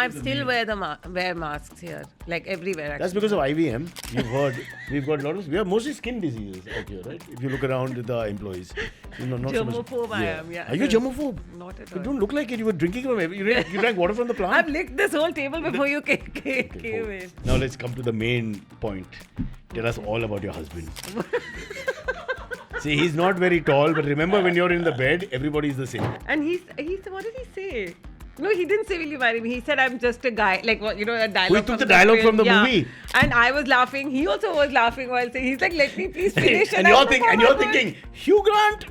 I still wear masks here, like everywhere. Actually. That's because of IVM. You've heard we've got a lot of we have mostly skin diseases out here, right? If you look around with the employees, not germophobe so much. I am. Yeah. Are you germophobe? Not at You all. don't look like it. You were drinking from you drank water from the plant. I've licked this whole table before you came in. Now let's come to the main point. Tell us all about your husband. See, he's not very tall, but remember when you're in the bed, everybody's the same. And he's what did he say? No, he didn't say, will you marry me? He said, I'm just a guy. Like, what, a dialogue. He took the dialogue film. from the movie. And I was laughing. He also was laughing while saying, he's like, let me please finish. and you're thinking, Hugh Grant?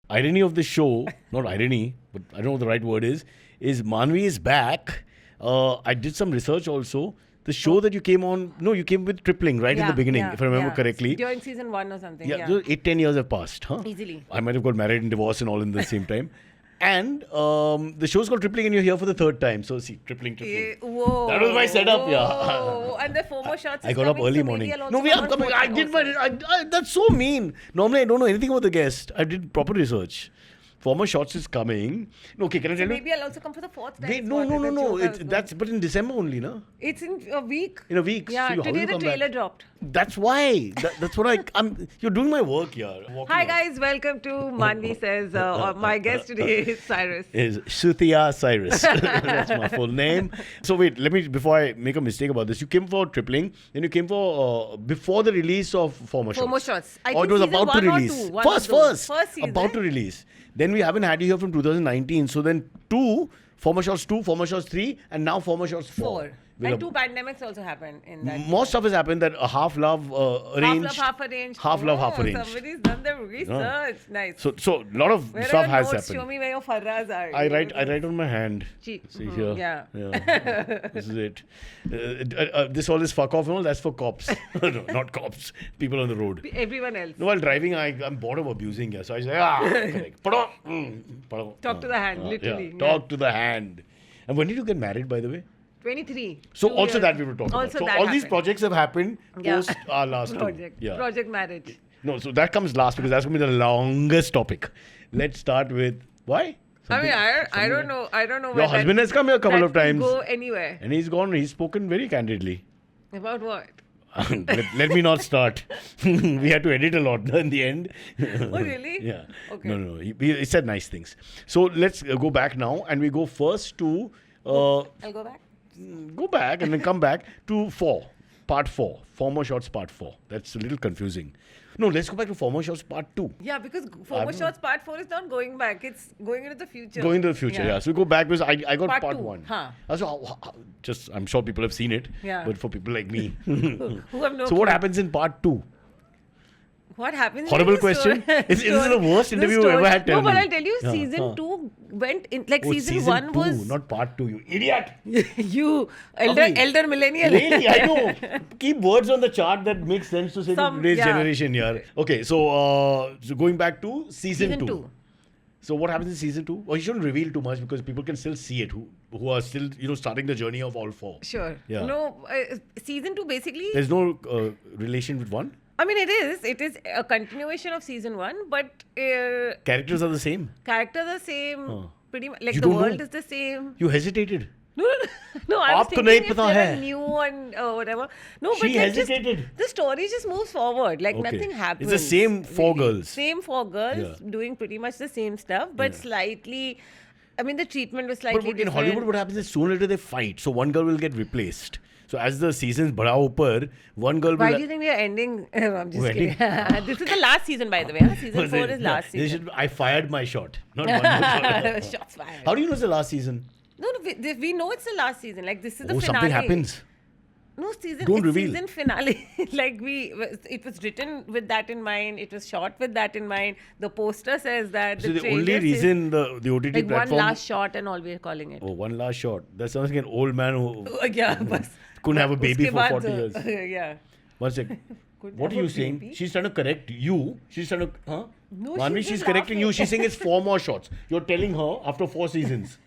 Irony of the show, not irony, but I don't know what the right word is Manvi is back. I did some research also. The show that you came on, you came with Tripling right in the beginning, if I remember correctly. During season 1 or something. Yeah, 8-10 years have passed, huh? Easily. I might have got married and divorced and all in the same time. And the show's called Tripling and you're here for the third time. So see, Tripling. Whoa. That was my setup, Whoa. And the FOMO shots I got up early morning. No, we are coming. I did that's so mean. Normally, I don't know anything about the guest. I did proper research. Former Shots is coming. Okay, can I tell you? Maybe I'll also come for the fourth time. Wait, no. But in December only, no? It's in a week. In a week. Yeah, so today the trailer dropped. That's why. That's what you're doing my work here. Hi guys, welcome to Manvi Says. My guest today is Cyrus. Is Shrutia Cyrus. That's my full name. So wait, before I make a mistake about this, you came for Tripling, then you came for before the release of Former Shots. Former Shots. Or it was about to release. First season. About to release. Then we haven't had you here from 2019. So then Former Shots 2, Former Shots 3, and now Former Shots 4. And 2 pandemics also happened in that. More stuff has happened that half love arranged. Half arranged. Half love, half arranged. Somebody's done the research. Nice. So a lot of stuff has happened. Show me where your farras are. I write on my hand. Cheek. See here. Yeah. This is it. This all is fuck off and all. That's for cops. No, not cops. People on the road. Everyone else. No, while driving, I'm bored of abusing here. So I say, correct. Talk to the hand, literally. Yeah. Talk to the hand. And when did you get married, by the way? 23. So also that we were talking about. So all these projects have happened post our last project. Yeah. Project marriage. No, so that comes last because that's going to be the longest topic. Let's start with why? I don't know. Your husband has come here a couple of times. Go anywhere. And he's spoken very candidly. About what? let me not start. We had to edit a lot in the end. Oh, really? Yeah. Okay. No. He said nice things. So let's go back now and we go first to... I'll go back. Go back and then come back to part 4. Former Shots part 4. That's a little confusing. No, let's go back to Former Shots part 2. Yeah, because Former Shots part 4 is not going back. It's going into the future. Going into the future, yeah. So we go back because I got part 1. Huh. So I'm sure people have seen it. Yeah. But for people like me. Who have no So what happens in part 2? What happens? Horrible question. Is this the worst interview you ever had? No, but I'll tell you, season 2 went in, season 1 was... not part 2, you idiot. You, elder millennial. Really, I know. Keep words on the chart that make sense to say today's generation here. Okay, so going back to season 2. So what happens in season 2? Well, you shouldn't reveal too much because people can still see it who are still starting the journey of all 4. Sure. Yeah. No, season 2 basically... There's no relation with 1? I mean, it is a continuation of season 1, but... characters are the same? Characters are same. Pretty much. Like you the world is the same. You hesitated. No, I was thinking if they were new and whatever. No, but she hesitated. The story just moves forward. Like nothing happens. It's the same 4 girls. Same 4 girls doing pretty much the same stuff, but slightly... I mean, the treatment was slightly different. But in Hollywood, what happens is sooner or later they fight. So one girl will get replaced. So as the seasons badha upar, one girl will... Why do you think we are ending? I'm just kidding. This is the last season, by the way. Season 4 is last season. I fired my shot. Not one more shot. Shots fired. How do you know it's the last season? No, we know it's the last season. Like, this is the finale. Something happens. No, Don't reveal. Season finale. It was written with that in mind. It was shot with that in mind. The poster says that. So the only reason the OTT like platform... one last shot and all we're calling it. Oh, one last shot. That sounds like an old man who couldn't have a baby for 40 years. Yeah. One second. What are you saying? She's trying to correct you. She's trying to... Huh? No, Manvi, she's correcting you. She's saying it's 4 more shots. You're telling her after 4 seasons.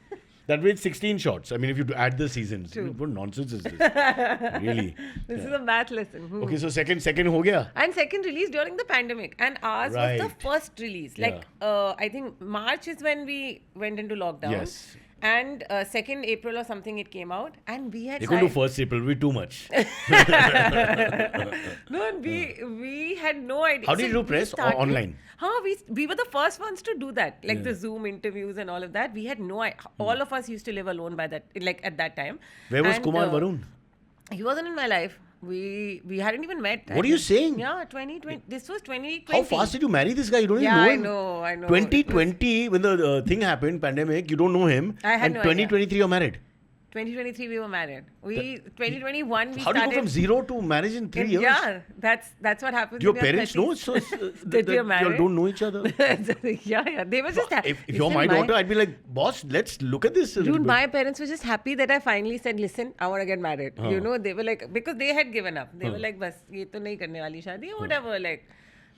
That way it's 16 shots. I mean, if you add the seasons. True. What nonsense is this? Really? This is a math lesson. Okay, so second ho gaya? And second release during the pandemic. And ours was Right. the first release. Like, I think March is when we went into lockdown. Yes. And 2nd April or something it came out. And we had... They couldn't do first April. It'll be too much. No, and we had no idea. How did you do we press? Or started- online? We were the first ones to do that, like the Zoom interviews and all of that. We had no idea. All of us used to live alone by that, like at that time. Where was And, Kumar Varun? He wasn't in my life. We hadn't even met. What are you saying? Yeah, 2020. This was 2020. How fast did you marry this guy? You don't Yeah, even know I him. know. 2020, when the thing happened, pandemic, you don't know him. I had and no idea. 2023, you're married. 2023 we were married. 2021 we How do you started. go from 0 to marriage in 3 years? Yeah, that's what happened. Do your parents know? So That we are you married? don't know each other. yeah. They were just happy. If you're my daughter, I'd be like, boss, let's look at this. A little Dude, bit." my parents were just happy that I finally said, listen, I want to get married. You know, they were like, because they had given up. They were like, bas, ye to nahi karne wali shaadi, whatever. Like,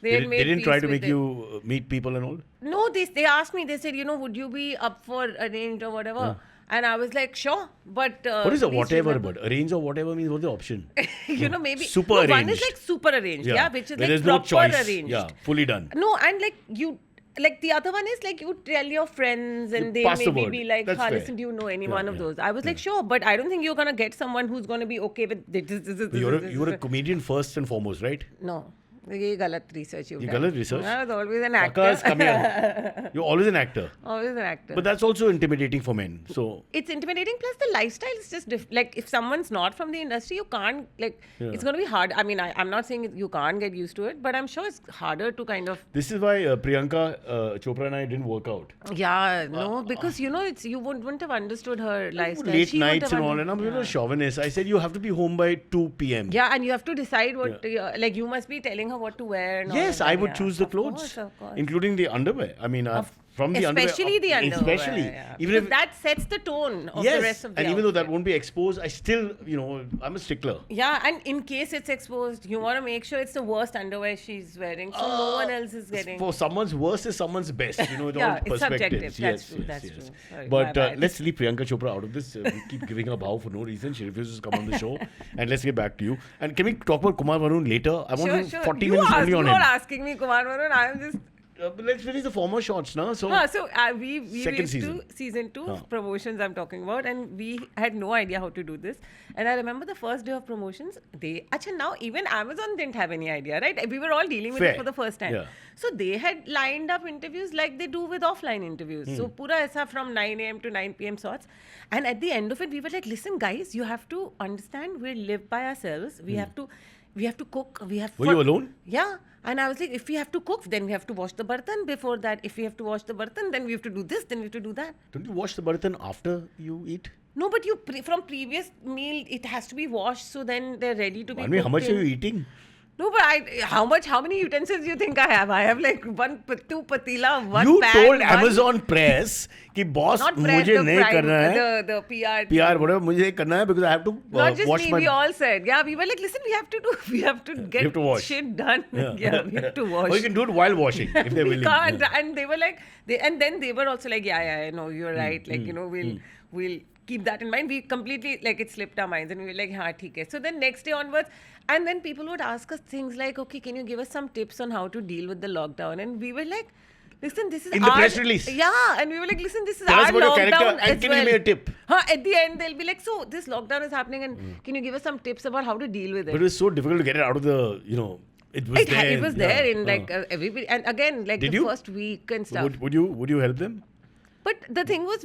they had They made didn't try peace to with make it. you meet people and all? No, they asked me, they said, would you be up for arranged or whatever? And I was like, sure. But What is a please whatever remember- about? Arrange or whatever means what's the option? Maybe. Super no, One is arranged. like super arranged, yeah, which is Where like there's no proper choice. arranged. Yeah, fully done. No, and like the other one is like you tell your friends and they pass the maybe word. be like, That's fair. listen, do you know any one of yeah. those? I was like, sure, but I don't think you're gonna get someone who's gonna be okay with this. You're a comedian first and foremost, right? No. ये गलत research you've ये done. गलत research? I was always an actor. Pakas, come here. You're always an actor. Always an actor. But that's also intimidating for men. So It's intimidating. Plus, the lifestyle is just like if someone's not from the industry, you can't it's going to be hard. I mean, I'm not saying you can't get used to it, but I'm sure it's harder to kind of. this is why Priyanka Chopra and I didn't work out. Yeah, no, because it's you wouldn't have understood her lifestyle. Late She wouldn't nights have and all, and I'm a chauvinist. I said you have to be home by 2 p.m. Yeah, and you have to decide what like you must be telling her what to wear. And all Yes, of I that, would yeah. choose the Of clothes, course, of course. including the underwear. I mean, from the underwear, Especially the underwear. especially Yeah. even Because if that sets the tone of yes, the rest of the and even though that outfit. won't be exposed, I still, I'm a stickler. Yeah, and in case it's exposed, you want to make sure it's the worst underwear she's wearing, so no one else is getting. For someone's worst is someone's best. With Yeah, all it's perspectives. subjective. That's Yes, true, yes, that's yes. true. Sorry, But my bad. let's leave Priyanka Chopra out of this. We keep giving her bow for no reason. She refuses to come on the show. And let's get back to you. And can we talk about Kumar Varun later? I want Sure. 40 You minutes only on you're him. asking me, Kumar Varun. I'm just. But let's finish the former shots now. So We Second went season. to season 2 promotions I'm talking about, and we had no idea how to do this. And I remember the first day of promotions, now even Amazon didn't have any idea, right? We were all dealing with Fair. it for the first time. Yeah. So they had lined up interviews like they do with offline interviews. So pura aisa from 9 a.m. to 9 p.m. sorts. And at the end of it, we were like, listen, guys, you have to understand we live by ourselves. We have to cook. were you alone? Yeah. And I was like, if we have to cook, then we have to wash the bartan before that. If we have to wash the bartan, then we have to do this, then we have to do that. Don't you wash the bartan after you eat? No, but from previous meal, it has to be washed, so then they're ready to be I mean, how cooked much in. are you eating? No, but how many utensils do you think I have? I have like two patila, one You pan, told one- Amazon Press कि boss not press, मुझे the नहीं prime, करना है the PR. PR whatever मुझे करना है because I have to Not just wash me, my we all said. Yeah, we were like, listen, we have to get have to wash. shit done. Yeah, we have to wash. Or you can do it while washing if they're We willing. can't. Yeah. And they were like, then they were also like, yeah, no, you're right. Like, we'll keep that in mind. We completely, like, it slipped our minds and we were like, हाँ ठीक है. So then next day onwards, and then people would ask us things like, okay, can you give us some tips on how to deal with the lockdown? And we were like, listen, this is In the our... press release. Yeah, and we were like, listen, this is Tell us our about your lockdown character and as can you well. give me a tip? At the end, they'll be like, so this lockdown is happening and can you give us some tips about how to deal with it? But it was so difficult to get it out of the, it was there. It was there yeah. in like everybody, and again, like Did the you? first week and stuff. Would you help them? But the thing was,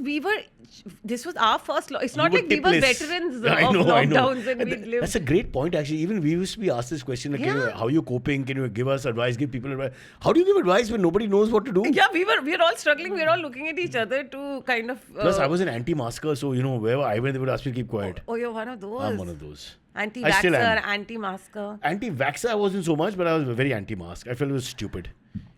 this was our first. It's not You like we were tipless. veterans Yeah, of I know. lockdowns and we lived. That's a great point, actually. Even we used to be asked this question, like, how are you coping? Can you give us advice? Give people advice? How do you give advice when nobody knows what to do? Yeah, we were all struggling. We were all looking at each other to kind of. Plus, I was an anti-masker, so wherever I went, they would ask me to keep quiet. Oh, you're one of those. I'm one of those. I still Anti-vaxxer, am. anti-masker. Anti-vaxxer, I wasn't so much, but I was very anti-mask. I felt it was stupid.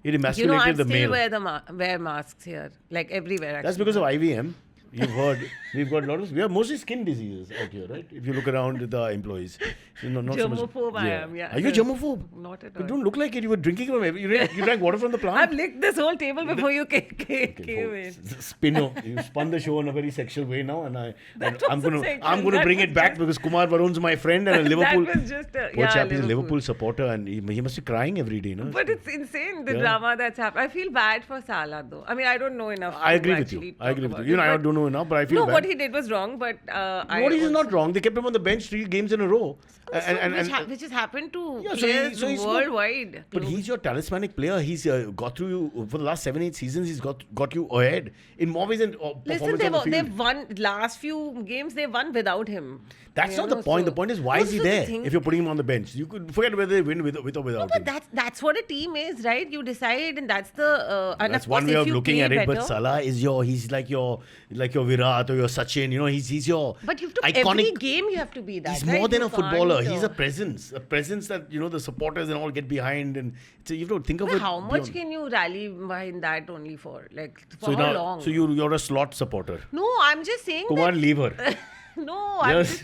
It I emasculated the still male. wear masks here, like everywhere. Actually. That's because of IVM. You've heard. We've got a lot of. We have mostly skin diseases out here, right? If you look around with the employees, not so much. Germaphobe I am, yeah. Are you germophobe? Not at You all. don't look like it. You were drinking from you drank water from the plant. I've licked this whole table before you came in. Spino. You spun the show in a very sexual way now, and I'm wasn't gonna sexual. That bring was it back just- because Kumar Varun's my friend and a Liverpool. That was just a, Poor chap, he's a Liverpool. Liverpool supporter, and he must be crying every day, no? But it's insane the Yeah. drama that's happened. I feel bad for Salah though. I mean, I don't know enough. I to agree with actually you. I talk agree with about you. You know, it, I but- don't know enough, but I feel No, bad. what he did was wrong, but What is not wrong? They kept him on the bench 3 games in a row. which has happened to Yeah, players he's not- worldwide. But he's your talismanic player. He's got through you for the last 7-8 seasons. He's got you ahead in more ways than Listen, performance on the field. they've won last few games. They won without him. That's You not the know, point. so- The point is, why No, is he so the there thing- if you're putting him on the bench? You could forget whether they win with or without But him. that's what a team is, right? You decide, and that's the. And That's of course, one way if of you looking play at it. But better- Salah is he's like your Virat or your Sachin. You know, he's your But you have to iconic. every game you have to be that. He's right? more than You a footballer. can't, He's a presence that the supporters and all get behind, and so you have to think of But it. how much beyond. can you rally behind that only for? Like for So how now, long? so you're a slot supporter. No, I'm just saying Kumar, that. leave her. No, I'm Yes. just,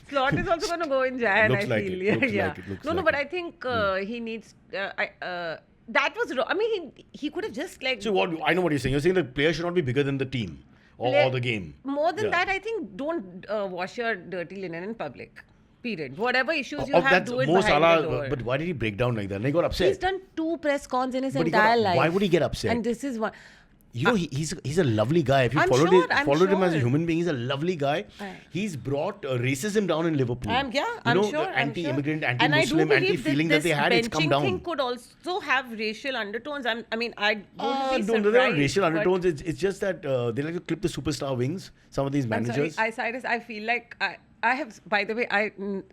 Slot is also going to go in Jan. Looks I like feel. it, looks yeah. like it, looks no, like but it. I think he needs. That was wrong. I mean, he could have just like. So what? I know what you're saying. You're saying the player should not be bigger than the team or the game. More than Yeah. that, I think don't wash your dirty linen in public. Period. Whatever issues you Of have, that's do it Mo behind Salah, the door. but why did he break down like that? And he got upset. He's done 2 press cons in his But he entire life. Why would he get upset? And this is one. He's a lovely guy. If you I'm followed sure, I'm him as a sure. human being, he's a lovely guy. Right. He's brought racism down in Liverpool. I'm You sure. know, the I'm anti-immigrant, sure. And I do anti-Muslim, believe anti-feeling that this they had, it's come benching down. thing could also have racial undertones. I wouldn't be No, surprised. there are racial but undertones. It's just that they like to clip the superstar wings. Some of these I'm sorry, managers. Cyrus, I feel like I have, by the way, I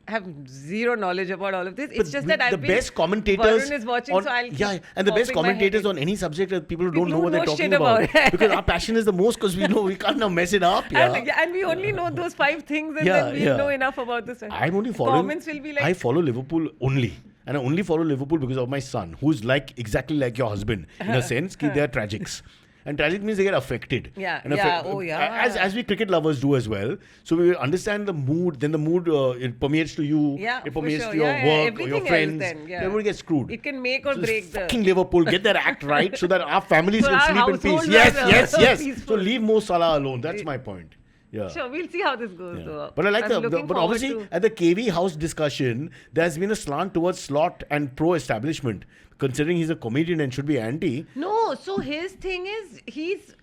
have zero knowledge about all of this. It's just that the I've been. best commentators Varun is watching, on, so I'll keep and the best popping my head commentators in. on any subject are people who don't know People what who they're know talking shit about. about. Because our passion is the most because we know we can't now mess it up. Yeah. And we only know those 5 things, and Yeah, then we yeah. know enough about this. I'm only following. Comments will be like. I follow Liverpool only. And I only follow Liverpool because of my son, who's exactly like your husband in a sense. They are tragics. And tragic means they get affected. Yeah, And yeah, oh yeah. As we cricket lovers do as well. So we understand the mood. Then the mood it permeates to you. Yeah, it for permeates sure. to your Yeah, yeah, work or your everything else friends. then, yeah. Everybody gets screwed. It can make or So this break the. fucking Liverpool, get their act right so that our families So can our sleep in peace. households Yes, are, yes. So peaceful. leave Mo Salah alone. That's my point. Yeah. Sure, we'll see how this goes though. But I like I'm looking but forward obviously to- at the KV house discussion, there's been a slant towards Slot and pro-establishment, considering he's a comedian and should be anti. No, so his thing is he's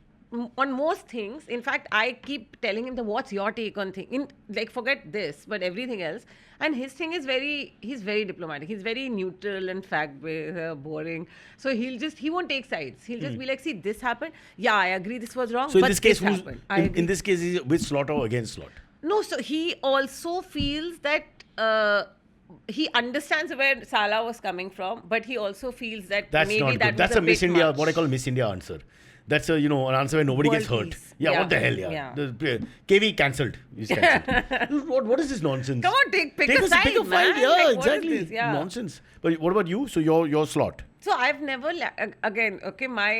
on most things. In fact, I keep telling him what's your take on thing. Forget this, but everything else. And his thing is he's very diplomatic. He's very neutral and fact-based, boring. So he won't take sides. He'll just be like, see, this happened. Yeah, I agree this was wrong. So in but this case, happened. I in agree. this case, he's with Slot or against Slot? No, so he also feels that he understands where Salah was coming from, but he also feels that That's maybe not that good. That's was a Miss bit India, much. what I call Miss India answer. That's an answer where nobody World gets hurt. peace. Yeah, Yeah. what the hell, yeah. Yeah. The KV cancelled. He's cancelled. what is this nonsense? Come on, pick a side, Pick a fight, man. yeah, Like, what is exactly. this? Yeah. Nonsense. But what about you? So your Slot. So I've never again. Okay, my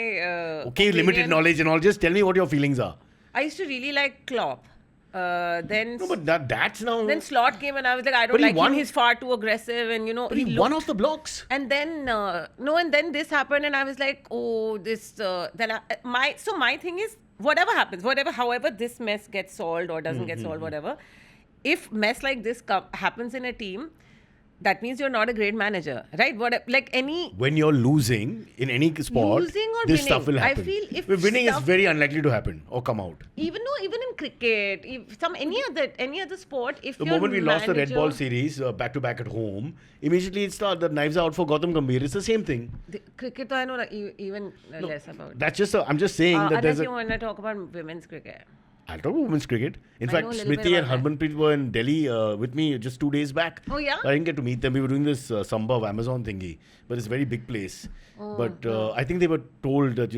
Okay, limited opinion- knowledge and all. Just tell me what your feelings are. I used to really like Klopp. Then No, but that's now. then Slot came and I was like, I But don't he like won- him. He's far too aggressive, and he won off the blocks. And then and then this happened, and I was like, oh, this. Then my thing is, whatever happens, however this mess gets solved or doesn't get solved, whatever. If mess like this happens in a team, that means you're not a great manager, right? When you're losing in any sport, Losing or this winning, stuff will I happen. feel if winning is stuff- very unlikely to happen or come out. even in cricket, any other sport, if The your moment we lost the Red manager- Ball series back to back at home, immediately the knives are out for Gautam Gambhir. It's the same thing. Cricket, I know even less about. That's just. I'm just saying that Unless there's you a. want to talk about women's cricket. I'll talk about women's cricket. In I fact, know a little bit Smriti and about that. Harmanpreet were in Delhi with me just 2 days back. Oh, yeah? I didn't get to meet them. We were doing this Samba of Amazon thingy, but it's a very big place. But I think they were told that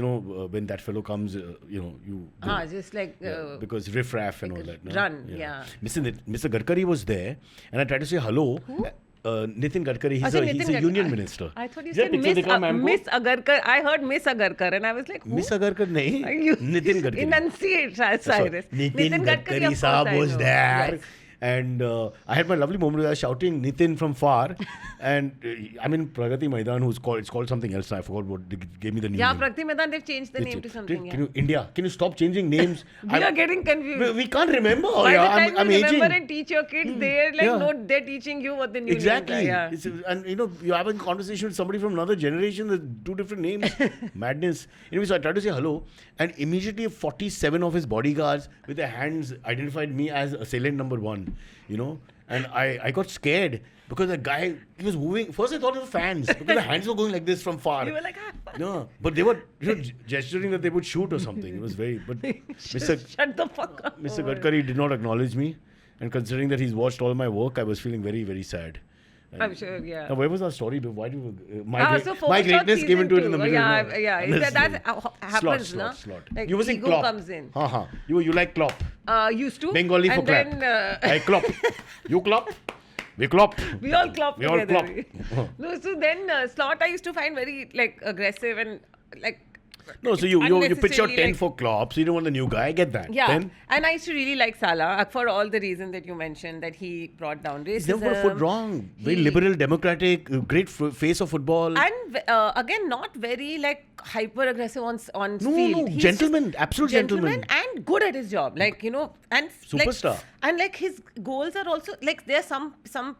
when that fellow comes, you go. Just like Because riff raff and all that. No? run, yeah. Mr. Gadkari was there, and I tried to say hello. Who? Nitin Gadkari. He's Achha, a Nitin Gadkari. union minister. I thought you Is there said a picture Miss, दिखा ma'am को? Miss Agarkar. I heard Miss Agarkar and I was like, who? Miss Agarkar nahi. You Nitin Gadkari. Enunciate, Sorry. Cyrus. Nitin Gadkari of course, Saab I was know. there. Yes. And I had my lovely moment where I was shouting Nitin from far. And I'm in Pragati Maidan, it's called something else. I forgot what they gave me the new Yeah, name. Pragati Maidan, they've changed the It's- name to something. Can you, India, can you stop changing names? We are getting confused. We can't remember. By yeah, the time I'm you aging. remember and teach your kids, they're like, Yeah. no, they're teaching you what the new Exactly. names are. Yeah. And you're having a conversation with somebody from another generation, there's two different names. Madness. Anyway, so I tried to say hello, and immediately 47 of his bodyguards with their hands identified me as assailant number 1, And I got scared because the guy, he was moving. First I thought it was fans because the hands were going like this from far. You were like, No, but they were gesturing that they would shoot or something. It was very, but Mr. shut the fuck up. Mr. Gadkari did not acknowledge me. And considering that he's watched all my work, I was feeling very, very sad. I'm sure, yeah. Now, where was our story? Why do my So my focus on greatness came season into it in two. the middle? Yeah, no. yeah. Unnecessary. That happens, no? Slot. Like You were saying ego Klopp. comes in. You like Klopp. Used to. Bengali for and clap. then, I Klopp. You Klopp. We Klopp. we all clop We all together. clop. No, so then Slot I used to find very aggressive and No, so you pitch your unnecessarily, 10 for Klopp, so you don't want the new guy. I get that. Yeah, Then, and I used to really like Salah for all the reasons that you mentioned, that he brought down racism. he's never got a foot wrong. Very He- liberal, democratic, great face of football. And again, not very hyper aggressive on No, field. no, He's gentleman, just absolute gentleman. and good at his job. And Superstar. And his goals are also there are some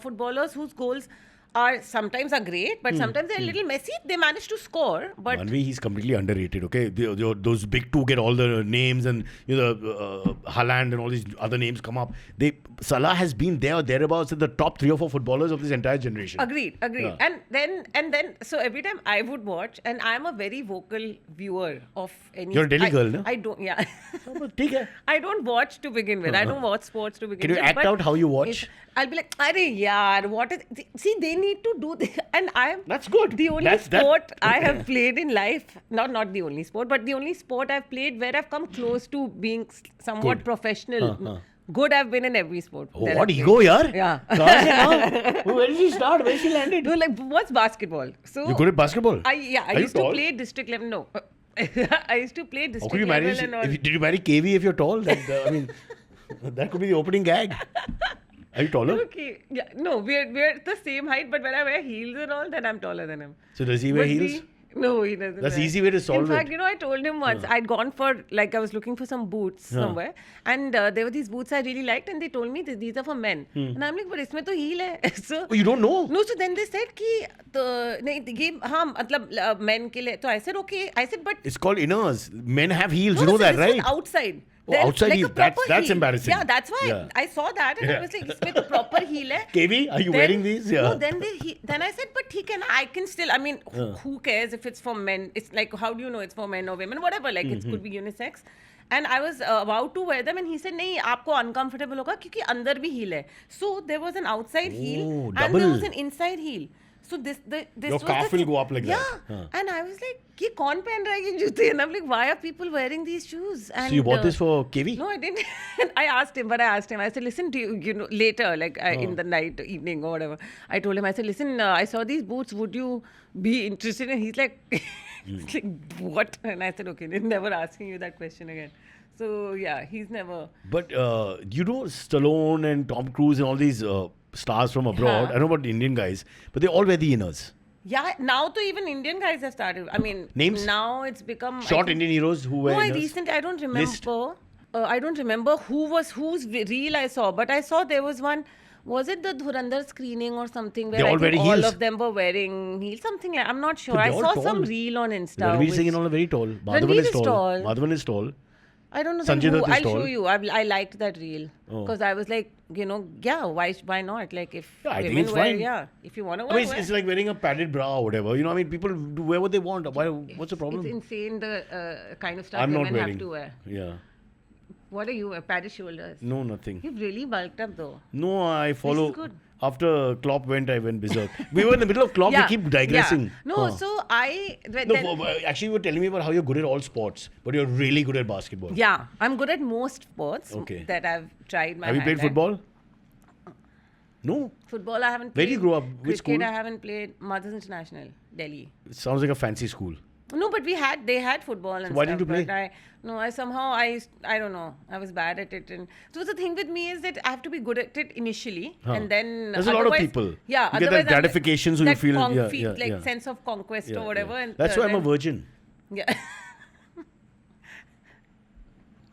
footballers whose goals are sometimes great, but sometimes they're a little messy. They manage to score, but Manvi, he's completely underrated. Okay, those big two get all the names, and Haaland and all these other names come up. Salah has been there or thereabouts at the top 3 or 4 footballers of this entire generation. Agreed. Yeah. And then, so every time I would watch, and I'm a very vocal viewer of any. You're a Delhi girl, no? I don't. Yeah. ठीक है. I don't watch to begin with. I don't watch sports to begin Can you with. act but out how you watch? I'll be like, Arey yaar, what is... See, they need to do this. And I'm... That's good. The only That- sport I have played in life, not the only sport, but the only sport I've played where I've come close to being somewhat Good. professional. Good I've been in every sport. Oh, that what I've ego, played. yaar? Yeah. कहाँ से कहाँ? Where did she start? Where she landed? No, what's basketball? So You're good at basketball? I Are you used to tall? play district level. No. I used to play How district could you level manage? and all. Did you marry KV if you're tall? That could be the opening gag. Are you taller? Okay. Yeah. No, we're the same height, but when I wear heels and all, then I'm taller than him. So does he wear But heels? No, he doesn't. That's wear. easy way to solve In fact, it. I told him once I'd gone for I was looking for some boots somewhere, and there were these boots I really liked, and they told me that these are for men, and I'm like, but इसमें तो heel है. So Oh, you don't know? no, so then they said कि नहीं ये हाँ मतलब men के लिए. So I said okay. I said but It's called inners. Men have heels. no, You know so that, this was right? outside. Oh, Then, outside like heel. a proper That's heel. embarrassing. Yeah, that's why Yeah. I saw that and I was like, इसमें तो proper heel है. KV, are you Then- wearing these? Yeah. No, then I said, but I can still, I mean, who cares if it's for men? It's like, how do you know it's for men or women? Whatever, like it could be unisex. And I was about to wear them and he said, नहीं, आपको uncomfortable होगा क्योंकि अंदर भी heel है. So there was an outside heel Oh, and there double. was an inside heel. So this Your was calf will go up like yeah. that. Huh. And I was like, ये कौन पहन रहा है ये जूते? And I'm like, why are people wearing these shoes? And So you bought this for KV? no, I didn't. I asked him. I said, listen, do you know, later, in the night, evening or whatever, I told him, I said, listen, I saw these boots. Would you be interested? And he's like, he's like, what? And I said, okay, never asking you that question again. So, yeah, he's never. But you know Stallone and Tom Cruise and all these stars from abroad, Huh. I don't know about the Indian guys, but they all wear the inners. Yeah, now to even Indian guys have started. I mean, Names? now it's become. Short Indian heroes who wear No, inners. I don't remember. List. I don't remember whose reel I saw, but I saw there was one. Was it the Dhurandhar screening or something where They're all I think wearing all heels. of them were wearing heels? Something like I'm not sure. But I they're all saw some tall. reel on Insta. Ranveer Singh which- and all are very tall. Ranveer Madhavan is is tall. tall. Madhavan is tall. I don't know. Sanjay Then Dutt who, is I'll tall. show you. I liked that reel Oh. because I was like, yeah, why not? Like if Yeah, I think women it's wear, fine. yeah, if you want to I wear, mean, it's like wearing a padded bra or whatever. You know, I mean, people do wear what they want. What's the problem? It's insane the kind of stuff I'm not women wearing. have to wear. Yeah. What are you? Padded shoulders. No, nothing. You've really bulked up though. No, I follow. good. After Klopp went, I went berserk. We were in the middle of Klopp. We keep digressing. Yeah. No, Huh. so I. No, actually, you were telling me about how you're good at all sports, but you're really good at basketball. Yeah, I'm good at most sports Okay. that I've tried my Have you hand played at. football? No. Football, I haven't Where played. do you grow up? Which Cricket, school? I haven't played. Mothers International, Delhi. It sounds like a fancy school. No, but they had football and why stuff. didn't you but I don't know. I was bad at it. And so the thing with me is that I have to be good at it initially. And then There's a lot of people. Yeah. You get that gratification, so you feel... like sense of conquest or whatever. Yeah. And That's why I'm a virgin. Yeah.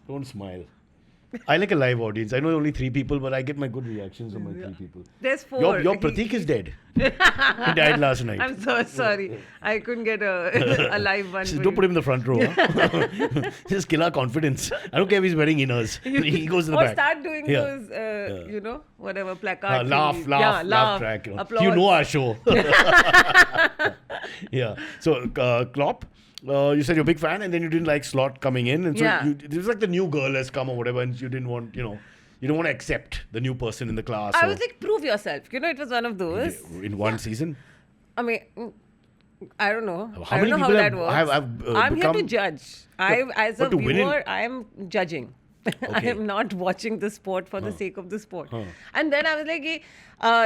Don't smile. I like a live audience. I know only 3 people, but I get my good reactions from my 3 people. There's 4. Your Pratik is dead. He died last night. I'm so sorry. I couldn't get a live one. Just don't put him in the front row. Huh? Just kill our confidence. I don't care if he's wearing inners. He goes to the or back. start doing those, whatever placards. Laugh track. Applause. You know our show. Yeah. So, Klopp, you said you're a big fan, and then you didn't like Slot coming in, and so it was like the new girl has come or whatever, and you didn't want, you don't want to accept the new person in the class. I was like, prove yourself. It was one of those. In one season. I mean, I don't know. How I many don't know people how that works. I'm here to judge. As a viewer, I am judging. I am not watching the sport for the sake of the sport. And then I was like,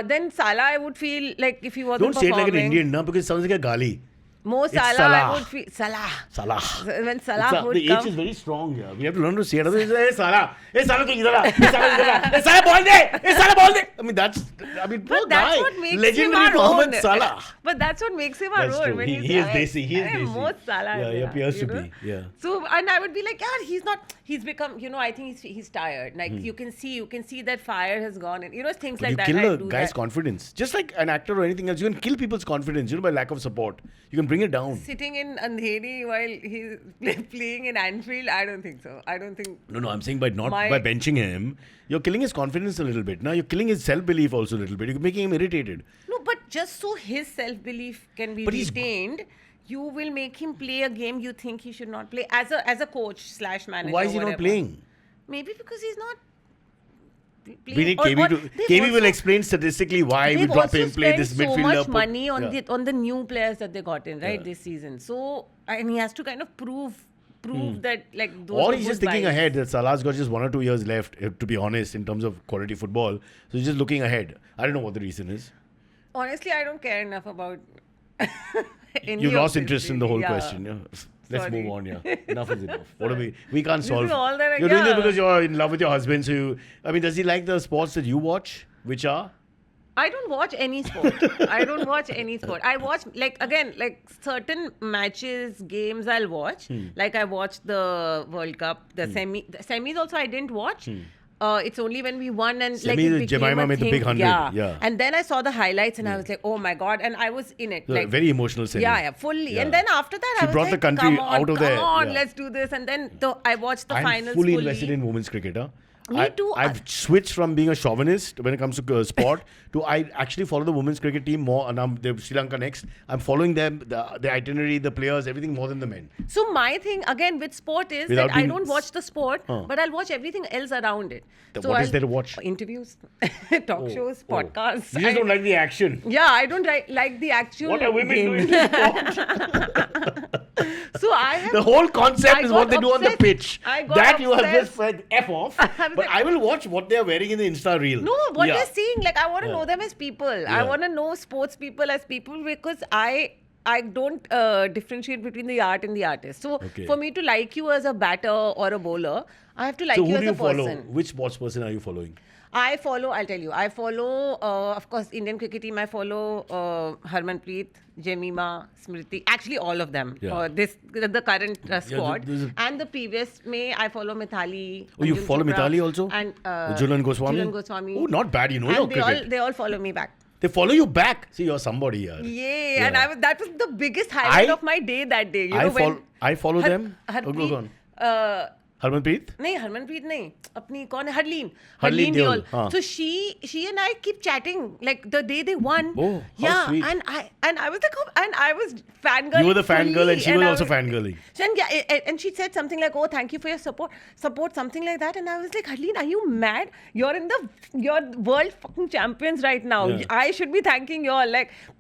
then Salah, I would feel like if he wasn't performing. Don't say it like an performing, Indian, no, because it sounds like a gali. Mo Salah, Salah. I would feel Salah. When Salah would the come, H is very strong here. We have to learn to say it. Hey Salah, tu idhar aa. Hey Salah ball de. Hey Salah ball de. I mean poor but that's guy. what makes Legendary him our Mohamed own. Salah. But that's what makes him our That's own. true. When He is desi. He is Hey, desi. Mo Salah. Yeah, he appears to be. Yeah. So, and I would be like, yeah, he's not. He's become. I think he's tired. Like you can see that fire has gone. And things like You that. kill a guy's confidence. Just like an actor or anything else, you can kill people's confidence, by lack of support. You can bring it down. Sitting in Andheri while he's playing in Anfield, I don't think so. I don't think. No, I'm saying by benching him, you're killing his confidence a little bit. Now you're killing his self-belief also a little bit. You're making him irritated. No, but just so his self-belief can be retained, you will make him play a game you think he should not play as a coach / manager. Why is he not playing? Maybe because he's not. We need KV will explain statistically why we drop him, play this midfielder. So much money on the new players that they got in this season. So and he has to kind of prove that like those. Or he's just thinking ahead that Salah's got just 1 or 2 years left. To be honest, in terms of quality football, so he's just looking ahead. I don't know what the reason is. Honestly, I don't care enough about. You've lost interest in the whole question. Yeah. Let's move on. Yeah, enough is enough. What are we can't solve. You're doing this because you're in love with your husband. So does he like the sports that you watch? Which are? I don't watch any sport. I watch certain matches, games I'll watch. Like I watched the World Cup, the semis also I didn't watch. It's only when we won and Jemima made the big 100. Yeah. And then I saw the highlights and I was like, oh my God. And I was in it. Very emotional semi. Yeah, fully. Yeah. And then after that, she brought the country out of there. Come on, let's do this. And then I watched the finals fully invested in women's cricket. Huh? Me too. I've switched from being a chauvinist when it comes to sport to I actually follow the women's cricket team more. And they're Sri Lanka next. I'm following them, the itinerary, the players, everything more than the men. So my thing again with sport is that I don't watch the sport, but I'll watch everything else around it. What is there to watch? Interviews, talk shows, podcasts. You just don't like the action. Yeah, I don't like the actual. What are women doing in sport? So the whole concept is what they do on the pitch. That you have just said F off. But I will watch what they are wearing in the Insta reel. No, what they're seeing. Like I want to know them as people. I want to know sports people as people because I don't differentiate between the art and the artist. So for me to like you as a batter or a bowler, I have to like you as a person. So who do you follow? Which sports person are you following? I'll tell you. I follow, of course, Indian cricket team. I follow Harmanpreet, Jemima, Smriti. Actually, all of them. Yeah. The current squad. And the previous May, I follow Mithali. Oh, you follow Mithali also? And Jhulan Goswami. Oh, not bad. You know your cricket. They all follow me back. They follow you back. See, you're somebody here. Yeah, and that was the biggest highlight of my day that day. I follow them. Go on. Harmanpreet? नहीं Harmanpreet नहीं अपनी कौन है Harleen Deol. So she and I keep chatting like the day they won. Oh, how sweet. And I was like, and I was fangirling. You were the fangirl and she was also fangirling. And she said something like, oh, thank you for your support, something like that. And I was like, Harleen, are you mad? You're world fucking champions right now. Yeah. I should be thanking you all.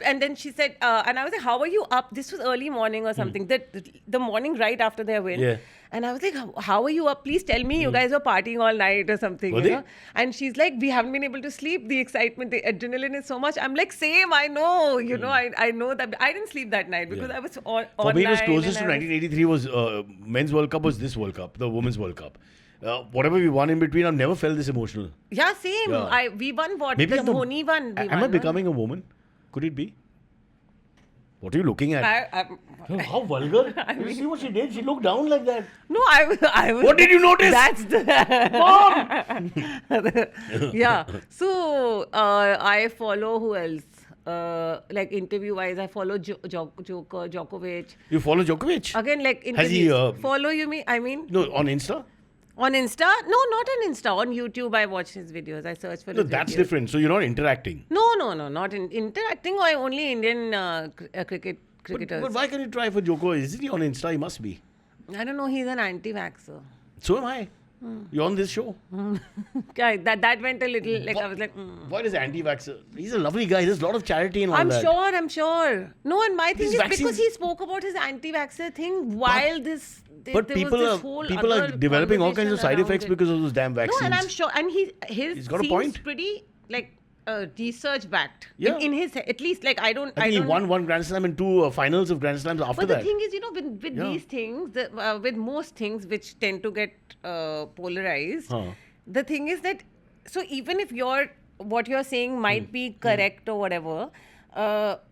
And then she said, and I was like, how are you up? This was early morning or something. The morning right after their win. Yeah. And I was like, how were you up? Please tell me you guys were partying all night or something. Were you they? know? And she's like, we haven't been able to sleep. The excitement, the adrenaline is so much. I'm like, same, I know. You know, I know that. I didn't sleep that night because I was online. For me, it was closest to and I was- 1983 was Men's World Cup was this World Cup, the Women's World Cup. Whatever we won in between, I've never felt this emotional. Yeah, same. Yeah. We won what? Maybe the I'm a- Dhoni one. We Am won, I no? becoming a woman? Could it be? What are you looking at? How vulgar! You see what she did? She looked down like that. No, I was. What did you notice? That's the. Mom! Yeah. So I follow who else? Like interview wise, I follow Djokovic. You follow Djokovic? Again, like Has he, interviews. Follow you mean? I mean, No, on Insta? on Insta? No, not on Insta. On YouTube, I watch his videos. I search for No, his that's videos. different. So you're not interacting. No, not interacting. Or only Indian cricketers. But why can't you try for Djokovic? Isn't he on Insta? He must be. I don't know. He's an anti-vaxxer. So am I. You're on this show. Yeah, that went a little like I was like. What is anti-vaxxer? He's a lovely guy. There's a lot of charity and all I'm that. sure. No, and my thing These is vaccines- because he spoke about his anti-vaxxer thing while But there people was are this whole people are other developing all kinds of side conversation effects around it. because of those damn vaccines. No, and I'm sure, and his He's got a seems point. pretty like research backed. Yeah. In his at least like I I think he won one Grand Slam and two finals of Grand Slams after But that. the thing is, you know, with Yeah. these things, with most things which tend to get polarized, the thing is that so even if what you're saying might be correct or whatever,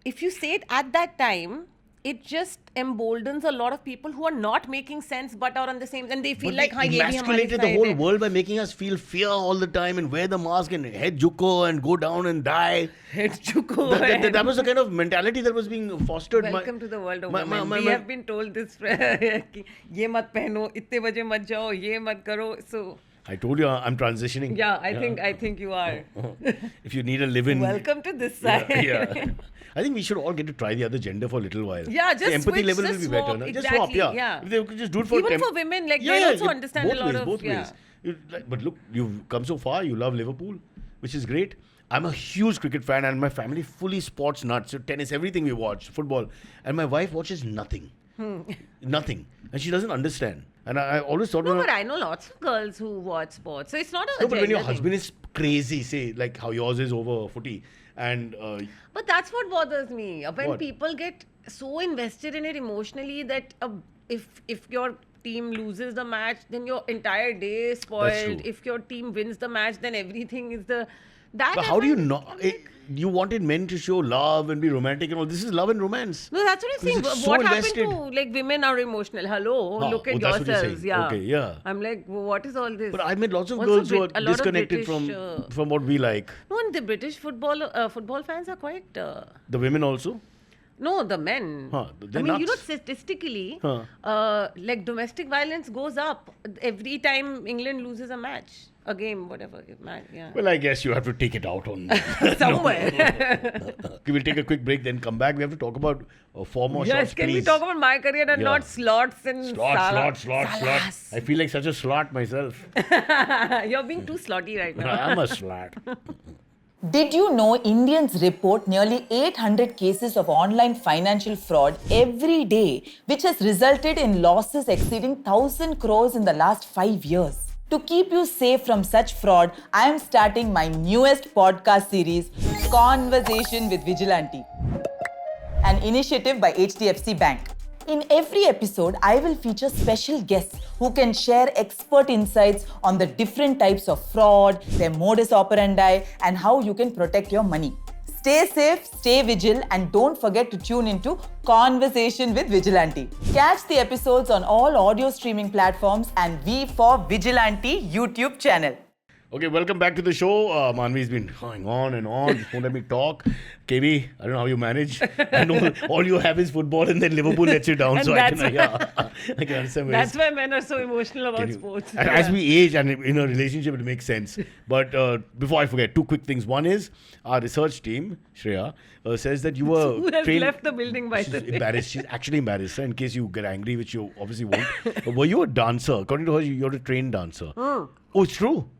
if you say it at that time, it just emboldens a lot of people who are not making sense but are on the same, and they feel But like, they हाँ, ये भी हमारी emasculated the side whole है. world by making us feel fear all the time and wear the mask and head juko and go down and die. Head chuko That was the kind of mentality that was being fostered. Welcome to the world of my- women. my- We my- have been told this कि ये मत पहनो, इतने बजे मत जाओ, ये मत करो. So I told you I'm transitioning. yeah, I think you are. If you need a live-in. Welcome to this side. Yeah. I think we should all get to try the other gender for a little while. Yeah, The just empathy switch, level just will be swap, better. No? Just exactly, swap, yeah. If they could just do it for Even for women, like they also understand both a lot ways, of both ways. But look, you've come so far. You love Liverpool, which is great. I'm a huge cricket fan, and my family fully sports nuts. So tennis, everything we watch, football, and my wife watches nothing, nothing, and she doesn't understand. And I always thought, No, but I know lots of girls who watch sports, so it's not a no, but when your gender thing. husband is crazy, say like how yours is over footy, and But that's what bothers me. When What? people get so invested in it emotionally that if your team loses the match, then your entire day is spoiled. true. If your team wins the match, then everything is the. That but I how do you find- not? You wanted men to show love and be romantic and all. This is love and romance. No, that's what I'm saying. Because it's so What invested. happened to like women are emotional? Hello, look at that's what you're yourselves. saying. Yeah. Okay, yeah. I'm like, what is all this? But I met lots of Also girls who are a lot of disconnected British, from what we like. No, and the British football fans are quite. The women also. No, the men. They're I mean, you know, nuts. statistically, Huh. like domestic violence goes up every time England loses a match, a game, whatever. Yeah. Well, I guess you have to take it out on Somewhere. Okay, we'll take a quick break, then come back. We have to talk about 4 more Yes, shots, can please. we talk about my career and Yeah. not slots and Slot. Salas. I feel like such a slot myself. You're being too slotty right now. I'm a slot. Did you know Indians report nearly 800 cases of online financial fraud every day, which has resulted in losses exceeding 1,000 crores in the last 5 years? To keep you safe from such fraud, I am starting my newest podcast series, Conversation with Vigilante, an initiative by HDFC Bank. In every episode, I will feature special guests who can share expert insights on the different types of fraud, their modus operandi, and how you can protect your money. Stay safe, stay vigilant, and don't forget to tune into Conversation with Vigilante. Catch the episodes on all audio streaming platforms and V for Vigilante YouTube channel. Okay, welcome back to the show. Manvi's been going on and on. Just won't let me talk. KB, I don't know how you manage. I know all you have is football and then Liverpool lets you down. And so I can, that's- I can understand where That's why men are so emotional about Can you- sports. And as we age and in a relationship, it makes sense. But before I forget, 2 quick things. One is our research team, Shreya, says that you were Who has trained. left the building by She's the way? embarrassed. She's actually embarrassed. In case you get angry, which you obviously won't. Were you a dancer? According to her, you're a trained dancer. Oh, it's true.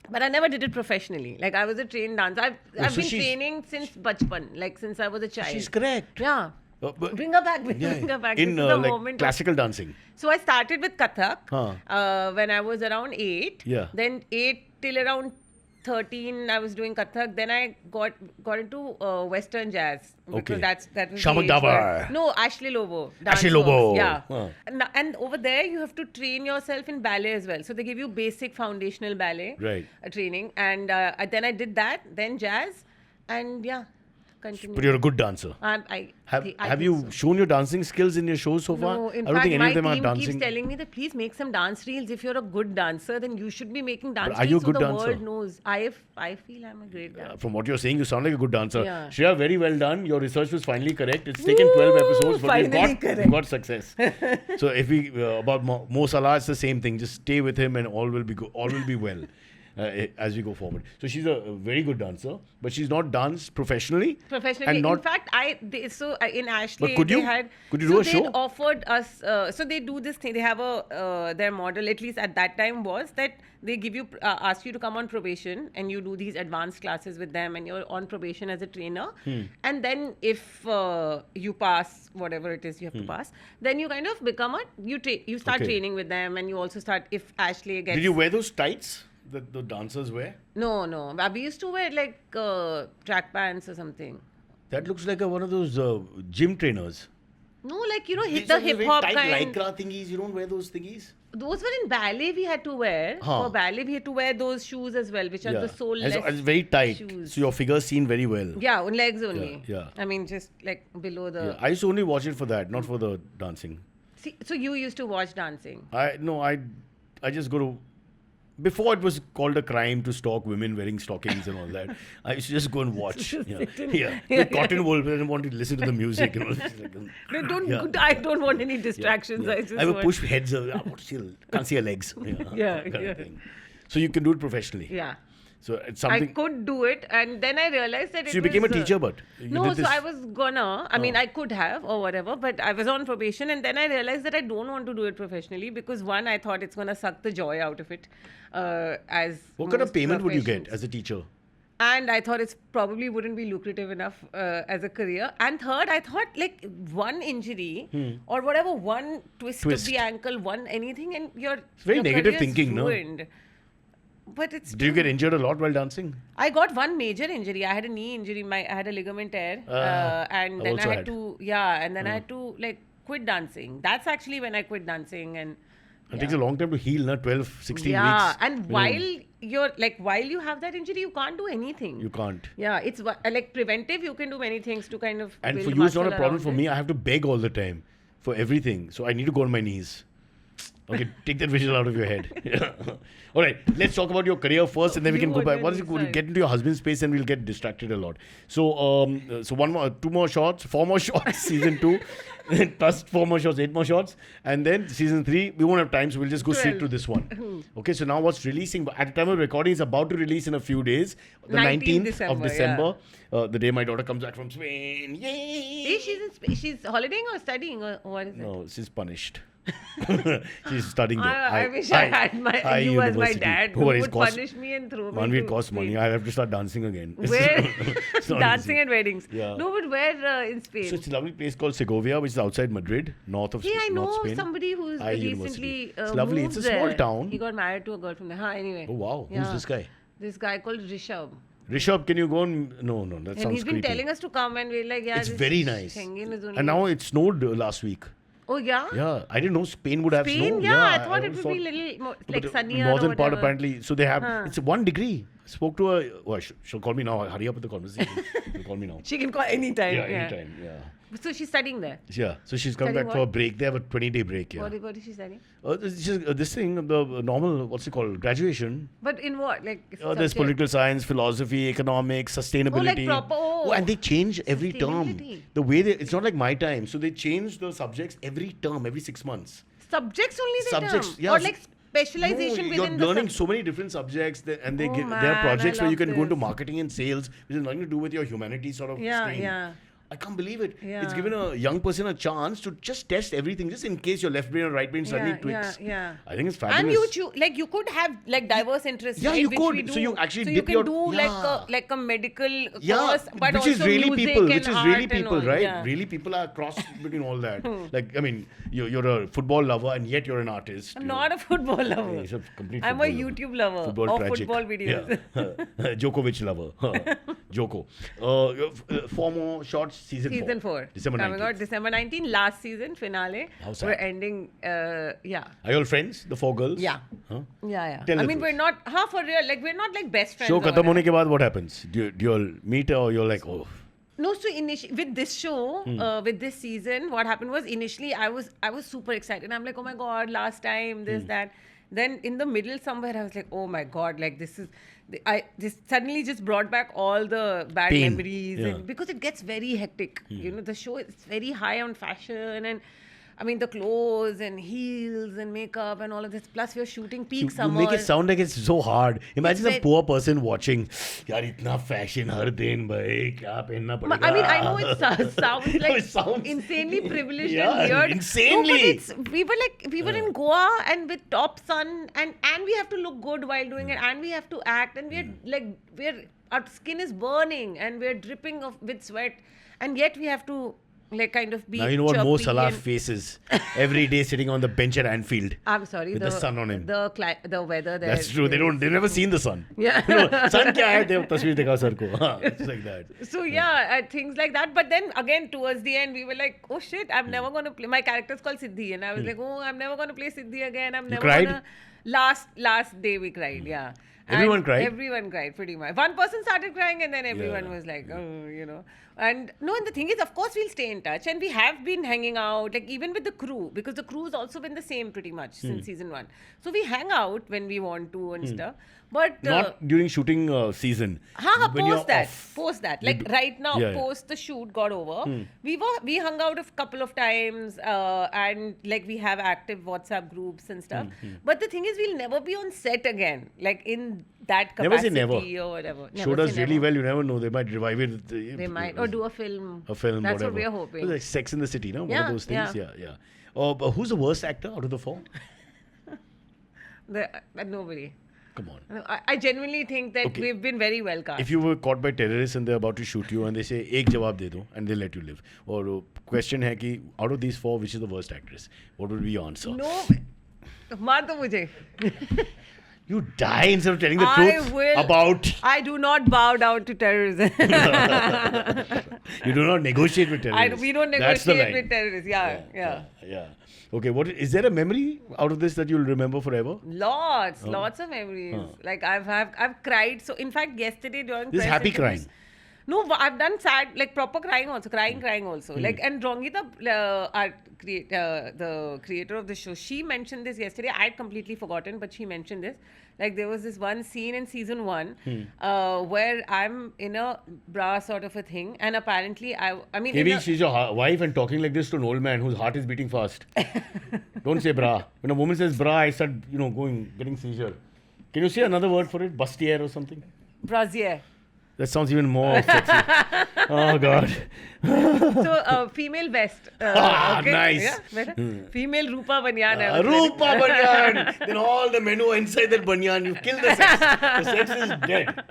But I never did it professionally. Like I was a trained dancer. I've so been she's- training since bachpan, like since I was a child. She's correct. Yeah. Bring her back. Bring her back. In This is the like moment. classical dancing. So I started with Kathak Huh. when I was around 8. Yeah. Then 8 till around 13 I was doing Kathak. Then I got into Western jazz. Because Okay. that was Shamak the age where- Davar. No, Ashley Lobo. Ashley Dance Lobo. Works, Yeah. Huh. And over there you have to train yourself in ballet as well. So they give you basic foundational ballet Right. training. And then I did that. Then jazz. And yeah, continue. But you're a good dancer. I Have think you so. shown your dancing skills in your shows so far? No, in I don't fact, think any my of them are team dancing. keeps telling me that please make some dance reels. If you're a good dancer, then you should be making dance are reels you a so good the dancer? world knows. I feel I'm a great dancer. From what you're saying, you sound like a good dancer. Yeah. Shreya, very well done. Your research was finally correct. It's taken 12 Woo! episodes, but Finally we've got success. So if we about Mo Salah, it's the same thing. Just stay with him, and all will be all will be well. As we go forward. So she's a very good dancer, but she's not danced professionally. Professionally, And not, in fact, in Ashley, But could you- they had. could you so do a they show? offered us. So they do this thing. They have their model. At least at that time was that they give you ask you to come on probation, and you do these advanced classes with them, and you're on probation as a trainer. And then if you pass whatever it is you have to pass, then you kind of become you start Okay. training with them, and you also start if Ashley gets. did you wear those tights that the dancers wear? No. We used to wear like track pants or something. That looks like one of those gym trainers. No, like, hit These the are hip very hop tight kind. lycra thingies. You don't wear those thingies? Those were in ballet we had to wear. Huh. For ballet we had to wear those shoes as well, which are the And sole-less it's very tight. shoes. So your figure's seen very well. Yeah, on legs only. yeah. I mean, just like below the... Yeah, I used to only watch it for that, not for the dancing. See, so you used to watch dancing. I just go to. Before it was called a crime to stalk women wearing stockings and all that. I used to just go and watch. With cotton wool, but I didn't want to listen to the music. I don't want any distractions. Yeah. I just I would want... push heads. Can't see her legs. Yeah, kind of yeah. thing. So you can do it professionally. Yeah. So it's I something. could do it, and then I realized that So you became a teacher, but you no, did so this- I was gonna. I mean, I could have or whatever, but I was on probation, and then I realized that I don't want to do it professionally because one, I thought it's gonna suck the joy out of it. As What kind of most payment would you get professions. as a teacher? And I thought it's probably wouldn't be lucrative enough as a career. And third, I thought like one injury or whatever, one twist of the ankle, one anything, and your very your negative career's thinking, no? ruined. But it's Did you get injured a lot while dancing? I got one major injury. I had a knee injury. I had a ligament tear, and I then I also had had. to and then I had to like quit dancing. That's actually when I quit dancing, and It takes a long time to heal, na? 12, 16 yeah. weeks. And while you have that injury, you can't do anything. You can't. Yeah, it's like preventive. You can do many things to kind of. And build for you, it's not a muscle problem. around For it. me, I have to beg all the time for everything. So I need to go on my knees. Okay, take that visual out of your head. All right, let's talk about your career first, and then we You can go were back. then Once you decide. get into your husband's space, and we'll get distracted a lot. So, two more shots, 4 more shots, season 2, plus 4 more shots, 8 more shots, and then season 3. We won't have time, so we'll just go straight 12. to this one. Okay, so now what's releasing? At the time of recording, is about to release in a few days, the 19th 19th of December, December, the day my daughter comes back from Spain. Yay! Hey, she's holidaying or studying or what is it? No, she's punished. She's studying there. I wish I had high you as my university. dad Who who worries, would punish me and throw me. Manvi, it to costs money. Spain. I have to start dancing again. Where It's not dancing easy. at weddings. Yeah. No, but where in Spain? So it's a lovely place called Segovia, which is outside Madrid, north of Yeah, I North know Spain. somebody who's High recently university. It's lovely. moved It's a small there. town. He got married to a girl from there. Anyway. Oh wow, Yeah. who's this guy? This guy called Rishabh. Rishabh, can you go on? No, that And sounds he's been creepy. telling us to come and we're like, yeah, It's this very nice. Schengen is only... And now it snowed last week. Oh, yeah? Yeah, I didn't know Spain would have Spain? snow. Yeah, I thought it always would be thought- little more, No, like but the sunnier northern or part whatever. apparently. So they have Huh. it's 1 degree. Spoke to her. Well, she'll call me now. Hurry up with the conversation. She'll call me now. She can call anytime. Yeah, anytime. Yeah. So she's studying there. Yeah. So she's coming Studying back for a what? break. They have a 20-day break. Yeah. What is she studying? This thing, the normal, what's it called? Graduation. But in what? Like, There's subject? political science, philosophy, economics, sustainability. proper- oh. And they change every term. Sustainability. The way it's not like my time. So they change the subjects every term, every 6 months. Subjects only they Subjects, term? yeah. Or like specialization No, within you're learning the so many different subjects, and they Oh, give there man, are projects I where you love can go into this. marketing and sales, which has nothing to do with your humanities sort of Yeah, stream. yeah. I can't believe it. Yeah. It's given a young person a chance to just test everything, just in case your left brain or right brain suddenly Yeah, tweaks. yeah. I think it's fabulous. And you could have like diverse interests. Yeah, right, you which could. we do. So you actually so dip you can your- do yeah. like a medical Yeah, course, but which also is really music people. and Which is art really and people, all, right? yeah. Really, people are cross between all that. Like, I mean, you're a football lover and yet you're an artist. I'm not a football lover. Yeah, he's a complete I'm a football lover. YouTube lover Football of tragic. football videos. Yeah. Djokovic lover. Joko. 4 more shots, season 4. December 19th. Coming out December 19th, last season finale. How sad. We're ending. Yeah. Are you all friends, the 4 girls? Yeah. Huh? Yeah. Tell I the mean, truth. we're not for real. Like we're not like best friends. Show or khatam whatever. hone ke baad what happens? Do you all meet or you're like, oh. No, so with this show, with this season, what happened was initially I was super excited. I'm like, oh my god, last time this that. Then in the middle somewhere I was like, oh my god, like this suddenly just brought back all the bad Pain. memories, Yeah. and because it gets very hectic. You know, the show is very high on fashion and. I mean, the clothes and heels and makeup and all of this. Plus, we're shooting peak You summer. make it sound like it's so hard. Imagine It's some poor person watching. Yaar, itna fashion har din, bhai. Kya pehenna padega? I mean, I know it sounds like it sounds insanely privileged Yeah, and weird. insanely. No, but we were in Goa and with top sun and we have to look good while doing it and we have to act and our skin is burning and we're dripping with sweat and yet we have to like kind of be Now you know what Mo chirpy Salah and- faces every day sitting on the bench at Anfield. I'm sorry, with the sun on him. The weather there. That's true. They've never seen the sun. Yeah. You know, sun kya hai? They've tasveer dekha sir ko. Haan, it's like that. So yeah, things like that. But then again, towards the end, we were like, "Oh shit, I'm never gonna play." My character's called Siddhi, and I was like, "Oh, I'm never gonna play Siddhi again. I'm never cried? gonna." Last day we cried. Yeah. Everyone And cried? Everyone cried pretty much. One person started crying, and then everyone Yeah. was like, "Oh, you know." And no, and the thing is, of course, we'll stay in touch, and we have been hanging out, like even with the crew, because the crew's also been the same pretty much since season 1. So we hang out when we want to and stuff. But Not during shooting season. When you're post that. You Like do- right now, Yeah, yeah. post the shoot got over. We hung out a couple of times, and like we have active WhatsApp groups and stuff. But the thing is, we'll never be on set again, like in that Never capacity say never. or whatever. Show Never does say really never. well. You never know. They might revive it. They might or do a film. a film, That's whatever. what we're hoping. Like Sex in the City, no? One Yeah, of those things. yeah. Yeah. But who's the worst actor out of the 4? Nobody. Come on. I genuinely think that Okay. we've been very well cast. If you were caught by terrorists and they're about to shoot you and they say, एक जवाब दे दो, and they let you live. Or question है कि out of these 4, which is the worst actress? What would be your answer? No, मार दो मुझे. You die instead of telling the I truth will- about. I do not bow down to terrorism. You do not negotiate with terrorists. We don't That's the negotiate line. with terrorists. Yeah. Okay, is there a memory out of this that you'll remember forever? Lots of memories. Like I've cried. So in fact, yesterday during This is press happy interviews- crying. No, but I've done sad, like proper crying also, crying also. Like, and Rongita, the creator of the show, she mentioned this yesterday. I had completely forgotten, but she mentioned this. Like, there was this one scene in season 1 where I'm in a bra sort of a thing, and apparently I mean, in Maybe a- she's your wife and talking like this to an old man whose heart is beating fast. Don't say bra. When a woman says bra, I start, getting seizure. Can you say another word for it? Bustier or something? brassiere. That sounds even more sexy. Oh, God. So, female vest. Okay? Nice. Yeah, better? Female Rupa Banyan. I was Rupa Banyan. Then all the men who are inside that banyan, you've killed the sex. The sex is dead.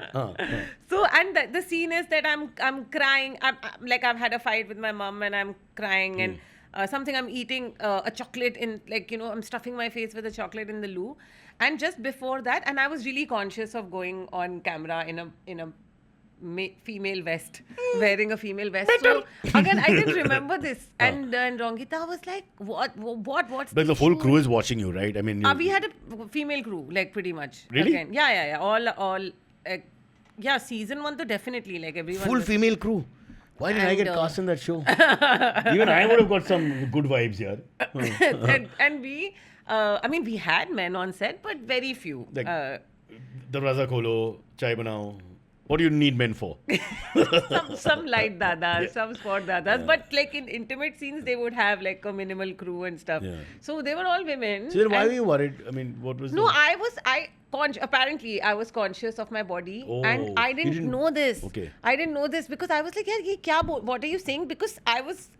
So, and the scene is that I'm crying. I've had a fight with my mom and I'm crying and something I'm eating a chocolate in, I'm stuffing my face with a chocolate in the loo. And just before that, and I was really conscious of going on camera in a female vest, wearing a female vest. So again, I didn't remember this. And Rongita was like, what's But the whole crew is watching you, right? I mean, we had a female crew, like pretty much. Really? Again. Yeah. All. Season 1, though definitely like everyone. full was- female crew. Why did I And, get cast in that show? Even I would have got some good vibes here. and we, we had men on set, but very few. Like, Darwaza kholo, chai banao. What do you need men for? some light dadas, some sport dadas, but like in intimate scenes, they would have like a minimal crew and stuff. Yeah. So they were all women. So then why and- were you worried? I mean, what was No, the... apparently I was conscious of my body, Oh, and I you didn't know this. Okay. I didn't know this because I was like, yeah, ye kya what are you saying? Because I was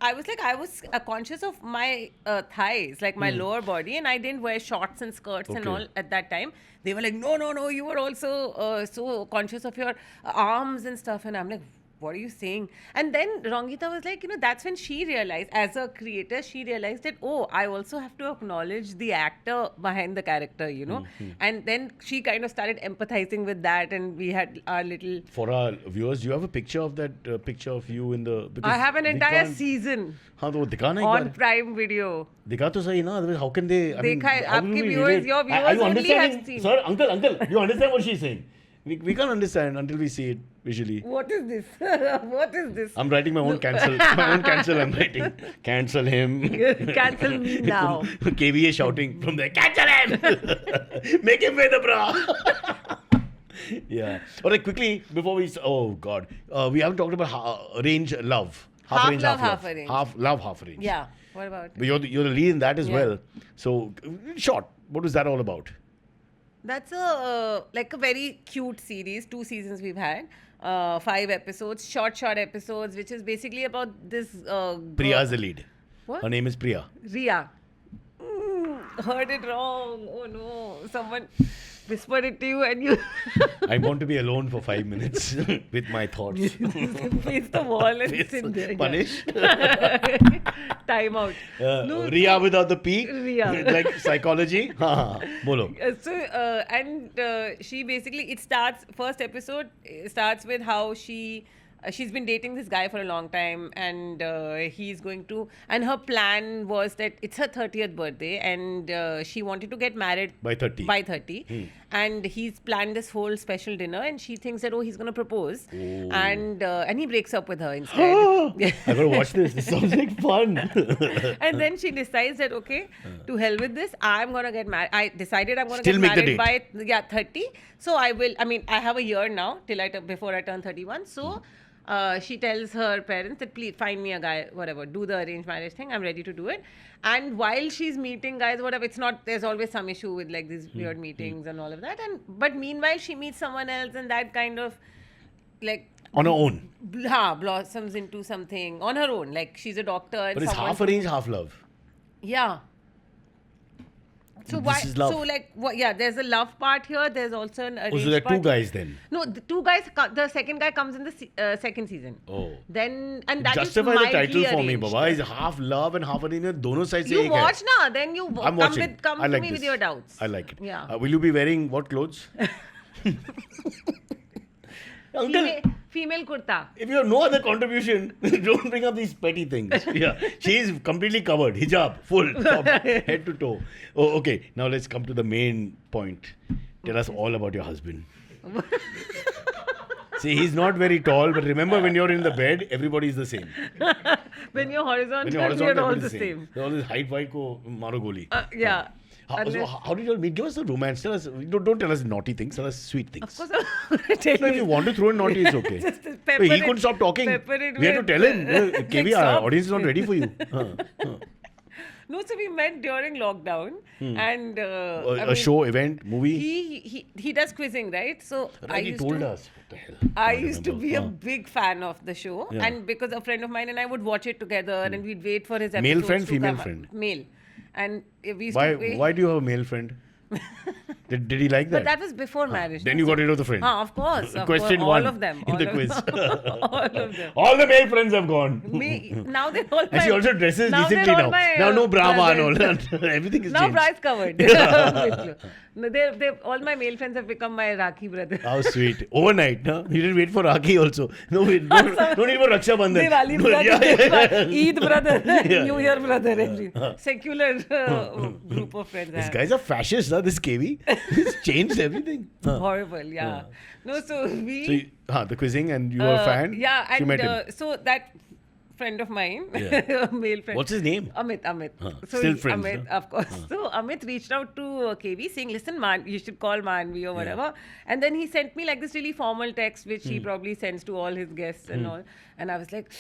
conscious of my thighs, like my lower body, and I didn't wear shorts and skirts and Okay. all at that time. They were like, no, you were also so conscious of your arms and stuff, and I'm like, what are you saying? And then Rangita was like, that's when she realized, as a creator, she realized that, oh, I also have to acknowledge the actor behind the character, And then she kind of started empathizing with that, and we had our little. For our viewers, do you have a picture of that picture of you in the? Because I have an we entire can't- season हाँ तो वो दिखाना एक on bar. Prime Video. दिखा तो सही ना. Otherwise, how can they? I mean, देखा है. how will आपके we viewers- relate? your Are viewers you only have understanding? seen. Sir, uncle, you understand what she's saying? We can't understand until we see it visually. What is this? What is this? I'm writing my own cancel. I'm writing. Cancel him. Cancel me now. KVA shouting from there. Cancel him. Make him wear the bra. Yeah. All right, quickly before we. Oh God, we haven't talked about range love. Half range, love, half half arrange. Half love, half range. Yeah. What about? But you're the lead in that as Yeah. well. So short. What was that all about? That's a very cute series. 2 seasons we've had. 5 episodes, short episodes, which is basically about this. Priya's the lead. What? Her name is Priya. Ria. Heard it wrong. Oh no! Someone whispered it to you, and you I want to be alone for 5 minutes with my thoughts. face the wall and sit there. Yeah. Punished. Time out. No, Ria without the P. Ria. Like psychology. Bolo. She basically, first episode starts with how she's been dating this guy for a long time, and he's going to, and her plan was that it's her 30th birthday, and she wanted to get married By 30. By 30. And he's planned this whole special dinner, and she thinks that, he's going to propose, and he breaks up with her instead. I gotta watch this. This sounds like fun. And then she decides that, okay, to hell with this, I'm going to get married. I decided I'm going to Still get make the married by 30. So I have a year now before I turn 31. So she tells her parents that, please find me a guy, whatever, do the arranged marriage thing. I'm ready to do it. And while she's meeting guys, whatever, there's always some issue with like these weird meetings and all of that. But meanwhile, she meets someone else, and that kind of like On her own. blossoms into something on her own. Like she's a doctor. And But it's someone- half arranged, half love. Yeah. So This is love. there's a love part here. There's also an arranged So there are two part. guys then. No, the 2 guys. The second guy comes in the second season. Oh. Then and that is Justify the mildly title for me, arranged. Baba. Is half love and half arranged. Dono sides se You ek hai. watch now. Then you I'm watching. come I to like me this. with your doubts. I like it. Yeah. Will you be wearing what clothes? Uncle, Female kurta. if you have no other contribution, don't bring up these petty things. Yeah, she is completely covered, hijab, full, top, head to toe. Oh, okay. Now let's come to the main point. Tell us all about your husband. See, he's not very tall, but remember when you're in the bed, everybody is the same. When you're horizontal, When you're horizontal, we're all everybody the is the same. There's all this height white ko maro goli. Yeah. How Unless- did you all meet? Give us the romance. Tell us. Don't tell us naughty things. Tell us sweet things. Of course, I'm gonna tell No, if you want to throw in naughty, it's okay. Just Wait, pepper he it- couldn't stop talking. pepper it We had to with- tell him. Like, KV, our stop. audience is not ready for you. No, so we met during lockdown, and A show, event, movie. he does quizzing, right? So Right, he used told to, us. What the hell? I Can't used to remember. be a big fan of the show, Yeah. and because a friend of mine and I would watch it together, and we'd wait for his episodes. Male friend, to female come up. friend? Male, and we used to wait. Why do you have a male friend? Did he like that? But that was before marriage. Then no? you got rid of the friend. Of course. Question all one of them. in all the of- quiz. all of them. All the male friends have gone. Now they're all And she also dresses now decently they're all now. my, Now no Brahma and brothers. all. Everything is Now changed. bra is covered. No, all my male friends have become my Rakhi brother. How sweet. Overnight, no? You didn't wait for Rakhi also. No, wait. No need for Raksha Bandhan. Diwali No, brother, yeah. Eid brother, Yeah. New Year brother, every secular group of friends. I These have. guys are fascists, huh? This KV. It's changed everything. Horrible, yeah. No, so we. So, the quizzing and you were a fan? Yeah, You and met him. so that friend of mine, Yeah. a male friend. What's his name? Amit. Still friends, Amit, huh? of course. So Amit reached out to KV saying, listen, man, you should call Manvi or whatever. And then he sent me like this really formal text, which he probably sends to all his guests and all. And I was like,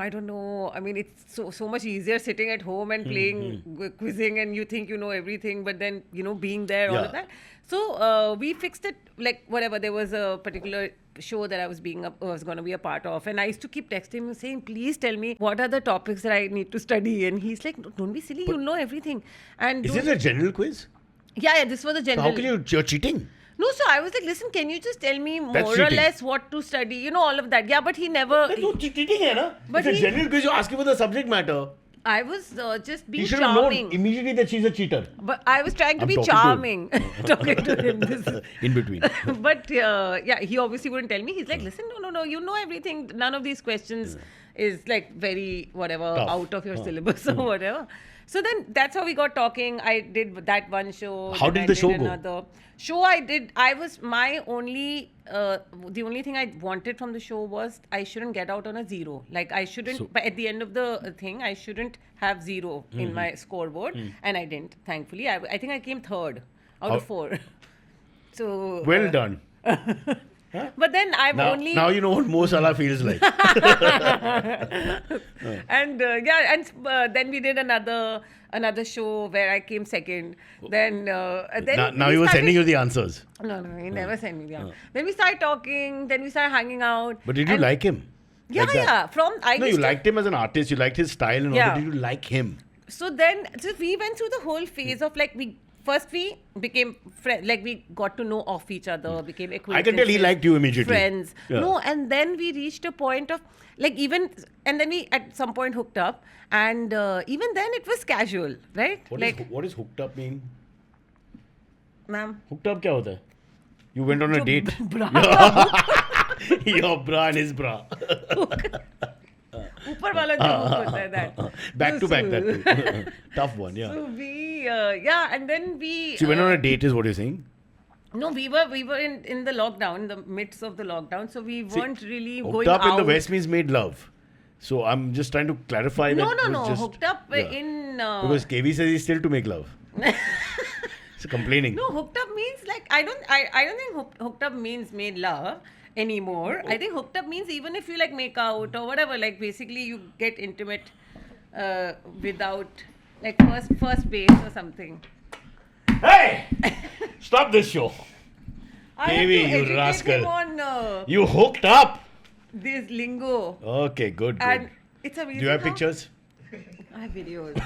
I don't know. I mean, it's so much easier sitting at home and playing quizzing, and you think you know everything, but then, being there, all of Yeah. that. So we fixed it, like whatever. There was a particular show that I was going to be a part of, and I used to keep texting him saying, please tell me what are the topics that I need to study. And he's like, don't be silly, you know everything. And Is it a general quiz? yeah, this was a So general. how can you're cheating? No, so I was like, listen, can you just tell me That's more or cheating. less what to study? All of that. Yeah, but he never. That's no cheating, hai na? But It's a he- general quiz. You're asking for the subject matter. I was just He being should have known charming. immediately that she's a cheater. But I was trying to I'm be talking to him. charming. Talking to him. This is, In between. but yeah, he obviously wouldn't tell me. He's like, listen, no, you know everything. None of these questions is like very whatever Tough. out of your syllabus or whatever. So then that's how we got talking. I did that one show. How then did I the show go? another show I did. I was my only. The only thing I wanted from the show was I shouldn't get out on a zero. Like I shouldn't. But at the end of the thing, I shouldn't have zero in my scoreboard, and I didn't. Thankfully, I think I came third out of 4. So Well done. But then I've Now, only now you know what Mo Salah feels like. and then we did another show where I came second. Then Now he was sending you the answers. No, he never sent me the answer. Then we started talking. Then we started hanging out. But did you and- like him? Yeah, Like that? yeah. No, you liked him as an artist. You liked his style and all. Yeah. But did you like him? So we went through the whole phase of like we became friends, like we got to know of each other, became acquaintances. I can tell he liked you immediately. Friends. Yeah. No, and then we reached a point of like and then we at some point hooked up, and even then it was casual, right? What does hooked up mean? Ma'am. Hooked up क्या होता है? You went on a date. Your bra and his bra. ऊपर वाला जो hook होता है that. Back to back that too. Tough one, yeah. So we and then we. So you went on a date is what you're saying? No, we were in the lockdown, in the midst of the lockdown, so we weren't really Hooked going up out. in the West means made love. So I'm just trying to clarify that. No, it was no. just- Hooked up yeah. in. Because KV says he's still to make love. So complaining. No, hooked up means like I don't think hooked up means made love anymore. I think hooked up means even if you like make out or whatever, like basically you get intimate without like first base or something. Hey! Stop this show. I have Baby, to you educate rascal. him on You hooked up. this lingo. Okay, good. And it's amazing. Do you have how- pictures? I have videos.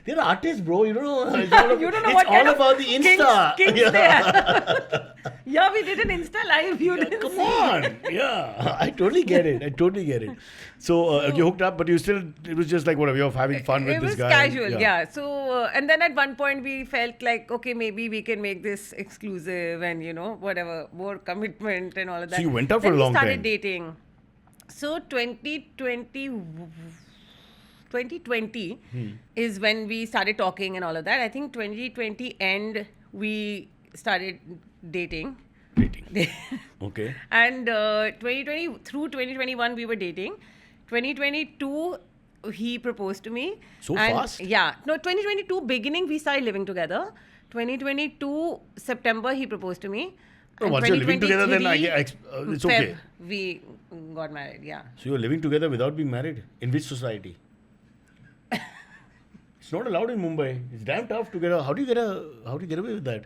They're artists, bro. You don't know. You don't know it's what all kind of about the Insta. kinks yeah. they have. Yeah, we did an Insta live. You didn't Come see. on. Yeah. I totally get it. So you hooked up, but you still, it was just like whatever, you're having fun with It this was guy. casual, yeah. So, and then at one point we felt like, okay, maybe we can make this exclusive and, whatever, more commitment and all of that. So you went out for Then a long we started time. dating. So 2020 is when we started talking and all of that. I think 2020 end, we started dating. Dating. Okay. And 2020 through 2021 we were dating. 2022 he proposed to me. So and fast? Yeah. No, 2022 beginning we started living together. 2022 September he proposed to me. No, And once you're living together, then 2023 it's okay. Feb, we got married. Yeah. So you're living together without being married? In which society? It's not allowed in Mumbai. It's damn tough to get how do you get away with that?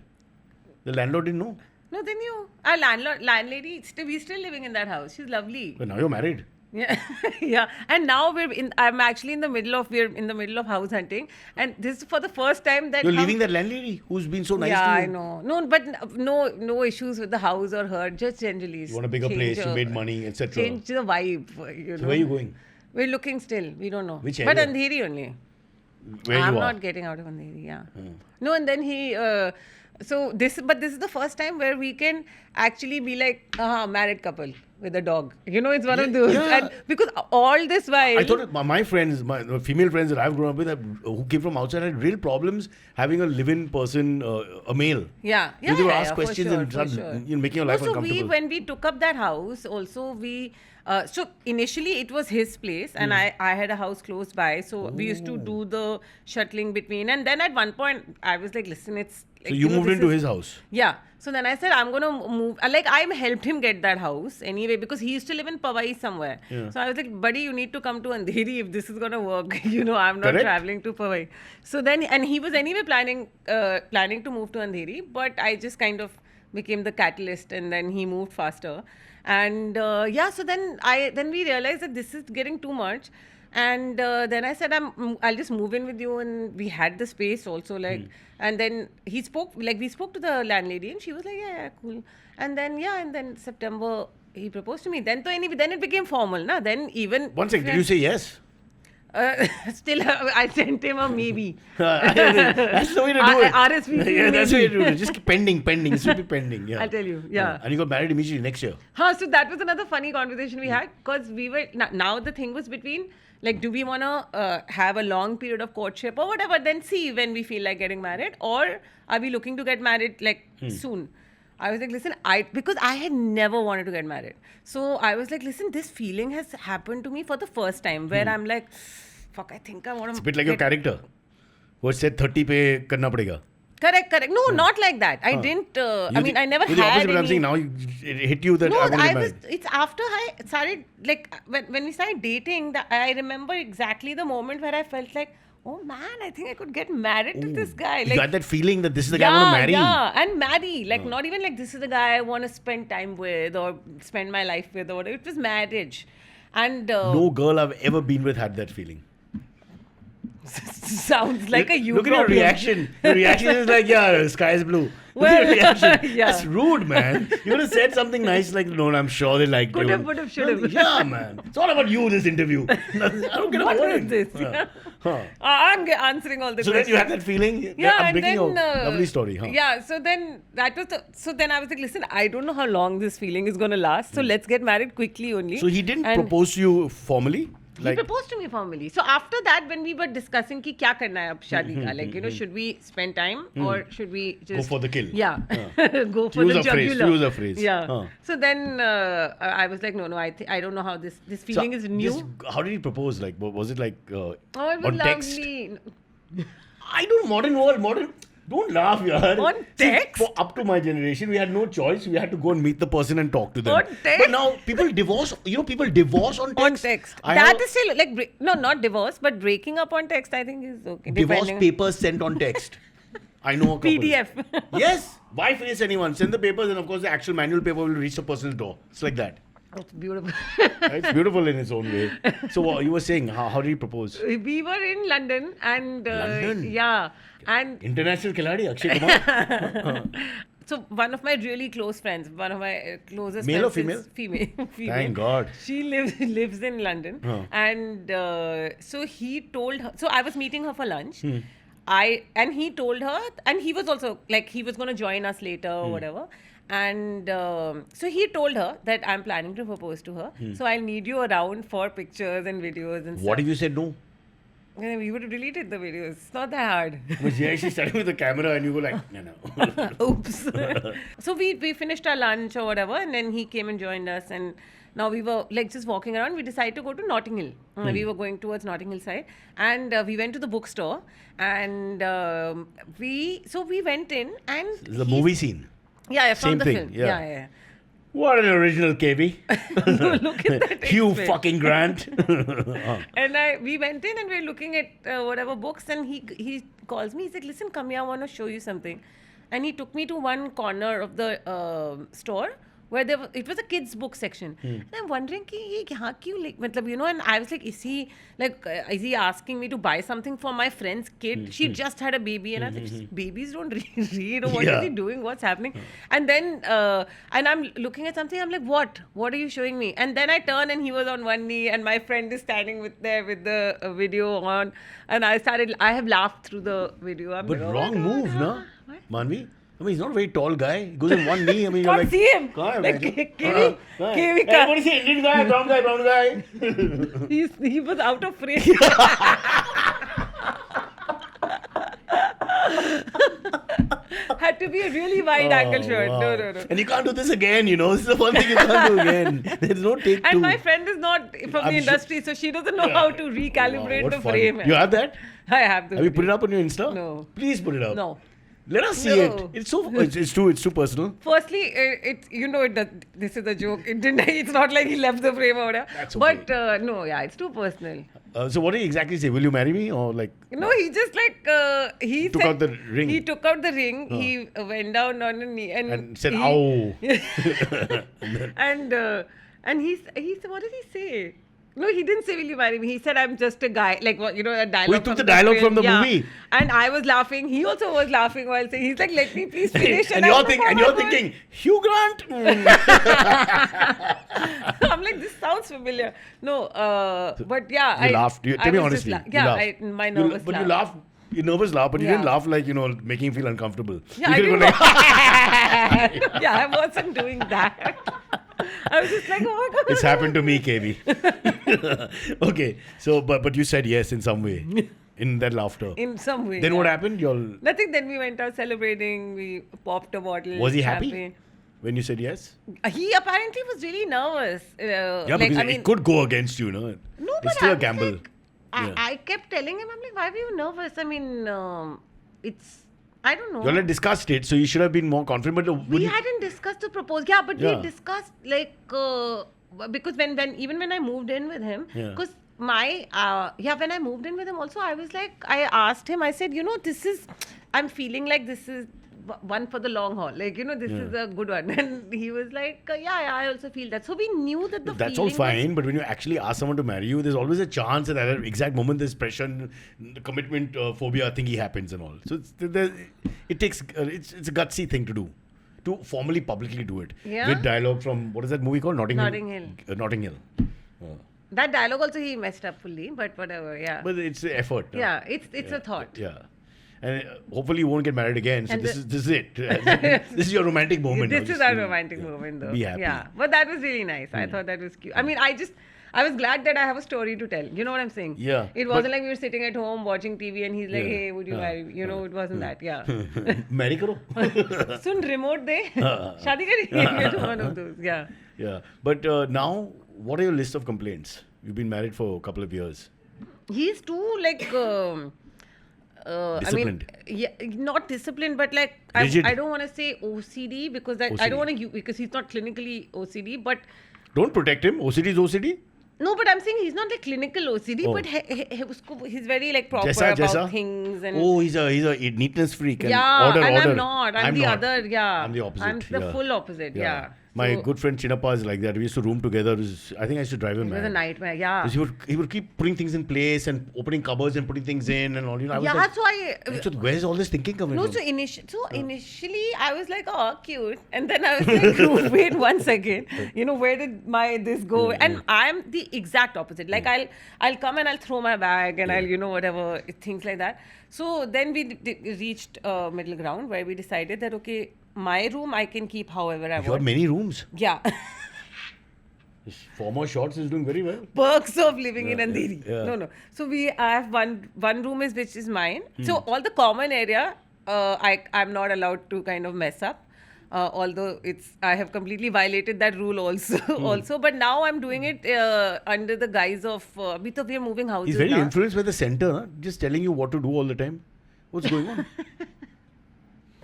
The landlord didn't know. No, then our landlady, we're still living in that house. She's lovely. But now you're married. Yeah, yeah. And now I'm actually in the middle of house hunting, and this is for the first time that You're leaving that landlady who's been so nice yeah, to you. I know. No, but no issues with the house or her. Just generally. You want a bigger place, you made money, etc. Change the vibe. So where are you going? We're looking still. We don't know. Which But area? Andheri only. Where I'm you are? not getting out of Andheri. Yeah. No, and then he. This is the first time where we can actually be like married couple with a dog. It's one of those. Yeah. And because all this while. I thought my friends, my female friends that I've grown up with, who came from outside, had real problems having a live-in person, a male. Yeah, They would ask for questions sure, and for start sure. making your life So uncomfortable. when we took up that house, also we So initially it was his place, and I had a house close by, so we used to do the shuttling between. And then at one point I was like, listen, it's like, So you moved this into is- his house. Yeah. So then I said, I'm going to move. Like, I helped him get that house anyway, because he used to live in Powai somewhere. Yeah. So I was like, buddy, you need to come to Andheri if this is going to work. I'm not Correct. traveling to Powai. So then, and he was anyway planning to move to Andheri, but I just kind of became the catalyst, and then he moved faster. And so then we realized that this is getting too much. And then I said, I'll just move in with you. And we had the space also, like, and then we spoke to the landlady, and she was like, yeah, cool. And then September, he proposed to me. Then it became formal, na? Then even... One second, did you say yes? Still, I sent him a maybe. That's the way to do it. RSVP Yeah, that's the way to maybe. do it. Just keep pending. It should be pending. Yeah. I'll tell you, yeah. And you got married immediately next year. So that was another funny conversation we had, because we were now the thing was between, like, do we want to have a long period of courtship or whatever, then see when we feel like getting married, or are we looking to get married like soon? I was like, listen, because I had never wanted to get married. So I was like, listen, this feeling has happened to me for the first time, where I'm like, fuck, I think I want to. It's a bit like your character. Who said 30 pe karna padega. Correct. No, not like that. I didn't. I mean, I never You're the had opposite, but I'm any- saying now it hit you that No, I want to I get was. married. It's after I started, like, when we started dating, that I remember exactly the moment where I felt like, oh man, I think I could get married to this guy. You Like, got that feeling that this is the guy I want to marry. yeah, and marry. Like, not even like this is the guy I want to spend time with or spend my life with or whatever. It was marriage, and No girl I've ever been with had that feeling. sounds like a you Look at your problem. reaction. Your reaction is like, yeah, sky is blue. Look at your Well, reaction. yeah. That's rude, man. You could have said something nice like, no, I'm sure they liked Could you. have, would have, should have. Yeah, man. It's all about you, this interview. I don't get a What word. is this? Yeah. Huh. I'm answering all the So then questions. you had that feeling? Yeah, I'm and breaking then a lovely story, huh? Yeah, so then that was so then I was like, listen, I don't know how long this feeling is gonna last, so let's get married quickly only. So he didn't And propose to you formally? He proposed to me formally. So after that, when we were discussing ki kya karna hai ab shadi ka, like, should we spend time or should we just for the kill. Yeah, go for Use the a phrase, jugular. use a phrase. Yeah. Huh. So then I was like, no, I don't know how this feeling is new. How did he propose? Like, was it like Oh, it was on text? lovely. I don't modern. Don't laugh, yaar. On See, text? for up to my generation, we had no choice. We had to go and meet the person and talk to them. On text? But now people divorce. People divorce on text. On text. I That have is still like no, not divorce, but breaking up on text. I think is okay. divorce depending- papers sent on text. I know a couple. PDF. Yes. Why face anyone? Send the papers, and of course, the actual manual paper will reach the person's door. It's like that. It's beautiful. It's beautiful in its own way. So you were saying, how did he propose? We were in London and London? yeah, and International Khiladi, Akshay Kumar. so one of my really close friends, one of my closest Male or friends, female. Thank God. She lives in London, Huh. and so he told her. So I was meeting her for lunch. Hmm. He told her, and he was also like he was going to join us later or whatever. And so he told her that I'm planning to propose to her. So I'll need you around for pictures and videos and stuff. What if you said no? Yeah, we would have deleted the videos. It's not that hard. But yeah, she's standing with the camera and you go like, no. Oops. So we finished our lunch or whatever, and then he came and joined us, and now we were like just walking around. We decided to go to Notting Hill. We were going towards Notting Hill side, and we went to the bookstore, and we went in, and The movie scene. yeah, from Same the thing, film, yeah. yeah. What an original KB. Look at that. Hugh expense. fucking Grant. And we went in and we were looking at whatever books, and he calls me. He's like, listen, come here, I want to show you something. And he took me to one corner of the store where it was a kids book section. And I'm wondering ki ye yahan kyun like, matlab, and I was like, is he asking me to buy something for my friend's kid? She just had a baby, and I was like, babies don't read, or what Yeah. is he doing? What's happening? And then and I'm looking at something, I'm like, what are you showing me? And then I turn and he was on one knee, and my friend is standing with the video on, and I have laughed through the video. I'm But like, oh my wrong God, move, no? What? Manvi? I mean, he's not a very tall guy. He goes on one knee. I mean, you're Can't like, see him. Can't Like, imagine. Kiwi Hey, can't- what is he? Indian guy, brown guy. He was out of frame. Had to be a really wide angle shot. wow. No. And you can't do this again, you know. This is the one thing you can't do again. There's no take two. And my friend is not from I'm the sure- industry, so she doesn't know how to recalibrate Wow, the what fun. frame. You have that? I have the Have you put it video. up on your Insta? No. Please put it up. No. Let us see No. it. It's so. It's too personal. Firstly, this is a joke. It's not like he left the frame or whatever. That's okay. But no, yeah, it's too personal. So what did he exactly say? Will you marry me or like? No, he just like he Took said- out the ring. He took out the ring. He went down on a knee And said, he- "Ow." and he said, what did he say? No, he didn't say, "Will you marry me?" He said, "I'm just a guy." Like what, a dialogue. he took from the dialogue film. from the Yeah. movie. And I was laughing. He also was laughing while saying, he's like, "Let me please finish." and I you're was like, thinking, "Oh my God." thinking, Hugh Grant. I'm like, this sounds familiar. No, but yeah, You laughed. Tell me was honestly. just You yeah, laughed. my nervous But laugh. you laughed. You're nervous laugh, but you Yeah. didn't laugh like making you feel uncomfortable. Yeah, you I could've didn't. gone like, Yeah, I wasn't doing that. I was just like, oh my God. It's happened to me, KB. Okay, so but you said yes in some way, in that laughter. In some way. Then yeah. what happened? Nothing. Then we went out celebrating. We popped a bottle. Was he happy champagne. when you said yes? He apparently was really nervous. Yeah, because it could go against you, no? No, It's but still I a was gamble. like- Yeah. I kept telling him, I'm like, why were you nervous? I mean, I don't know. You all had discussed it, so you should have been more confident. But We hadn't discussed to propose. Yeah, but Yeah. we discussed like because when I moved in with him, Yeah. because when I moved in with him also, I was like, I asked him, I said, I'm feeling like this is one for the long haul. Like, this is a good one. And he was like, yeah, I also feel that. So we knew that the that's all feeling fine, but when you actually ask someone to marry you, there's always a chance that at that exact moment there's pressure and the commitment phobia thingy happens and all. So it takes it's a gutsy thing to do, to formally publicly do it Yeah. with dialogue from what is that movie called? Notting Hill. Notting Hill. That dialogue also he messed up fully, but whatever, yeah. But it's the effort. Yeah, it's a thought. Yeah. And hopefully you won't get married again. So And this is it. This is your romantic moment. This now. is Just, our romantic moment, though. Be happy. Yeah, but that was really nice. I thought that was cute. I mean, I was glad that I have a story to tell. You know what I'm saying? Yeah, It wasn't like we were sitting at home watching TV and he's like, Yeah. "Hey, would you marry me?" It wasn't that. Yeah. marry karo. Soon remote de. Shadi kari. One of those. Yeah. Yeah. But now, what are your list of complaints? You've been married for a couple of years. He's too like. Disciplined. I mean, yeah, not disciplined, but like Rigid. I don't want to say OCD because I OCD. don't want to because he's not clinically OCD, but Don't protect him. OCD is OCD. no, but I'm saying he's not like clinical OCD, Oh. but he's very like proper Jaisa, about things and Oh, he's a neatness freak. And yeah, order, and order. I'm not. I'm the other. Yeah, I'm the opposite. I'm the yeah. full opposite. Yeah. My So, good friend Chinappa is like that. We used to room together. I think I used to drive him it was a mad. nightmare. Yeah. Because he would keep putting things in place and opening cupboards and putting things in and all. I was Yeah, like, so I. where's all this thinking coming No, from? so initially I was like, oh, cute, and then I was like, no, wait 1 second, where did this go? And I'm the exact opposite. Like I'll come and I'll throw my bag and I'll whatever things like that. So then we reached middle ground where we decided that okay, my room I can keep however I You got want. many rooms. Yeah. His former shots is doing very well. Perks of living in Andheri. yeah. No. So I have one room which is mine. So all the common area, I'm not allowed to kind of mess up. Although I have completely violated that rule also. But now I'm doing it under the guise of we are moving houses. He's very now. influenced by the center, huh? Just telling you what to do all the time. What's going on?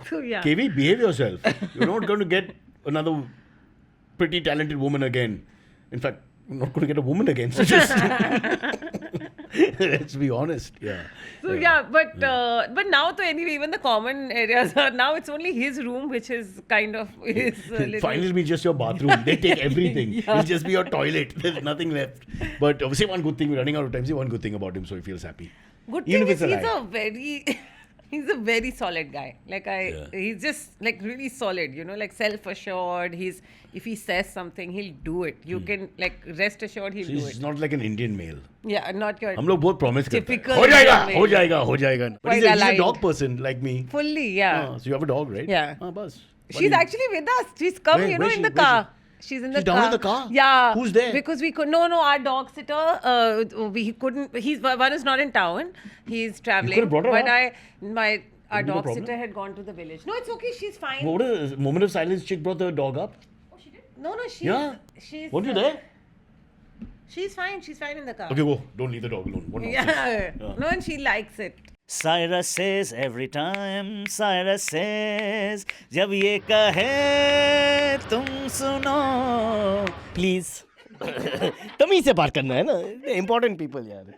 So yeah. KV, behave yourself. You're not going to get another pretty talented woman again. In fact, you're not going to get a woman again. So just let's be honest. Yeah. So yeah, but now to anyway, even the common areas are now it's only his room which is kind of his. Finally, it'll be just your bathroom. They take everything. It'll just be your toilet. There's nothing left. But say one good thing. We're running out of time. Say one good thing about him so he feels happy. Good Even thing if is it's a lie. he's a very solid guy. Like he's just like really solid, like self-assured. If he says something, he'll do it. You can like rest assured he'll So do he's it. not like an Indian male. Yeah, not your हम लोग बहुत promise करते हैं. Typical हो जाएगा, Indian हो male. जाएगा, हो जाएगा. But he's Quite a aligned. dog person like me. fully, yeah. So you have a dog, right? Yeah. Bas. She's actually with us. She's come, Where- where in she- the where car. She's in the She's car. down in the car? Yeah. Who's there? Because we could no, our dog sitter. We couldn't. One is not in town. He's traveling. could've brought her But up. Our Would be the dog problem? sitter had gone to the village. No, it's okay. She's fine. What a moment of silence. Chick brought the dog up. No, she's Yeah. she's. Weren't you there? She's fine. She's fine in the car. Okay, go. Don't leave the dog alone. What nonsense. Yeah. No, and she likes it. Cyrus says every time, Cyrus says, जब ये कहे तुम सुनो, please तमीज से बात करना है ना, इम्पोर्टेंट पीपल यार.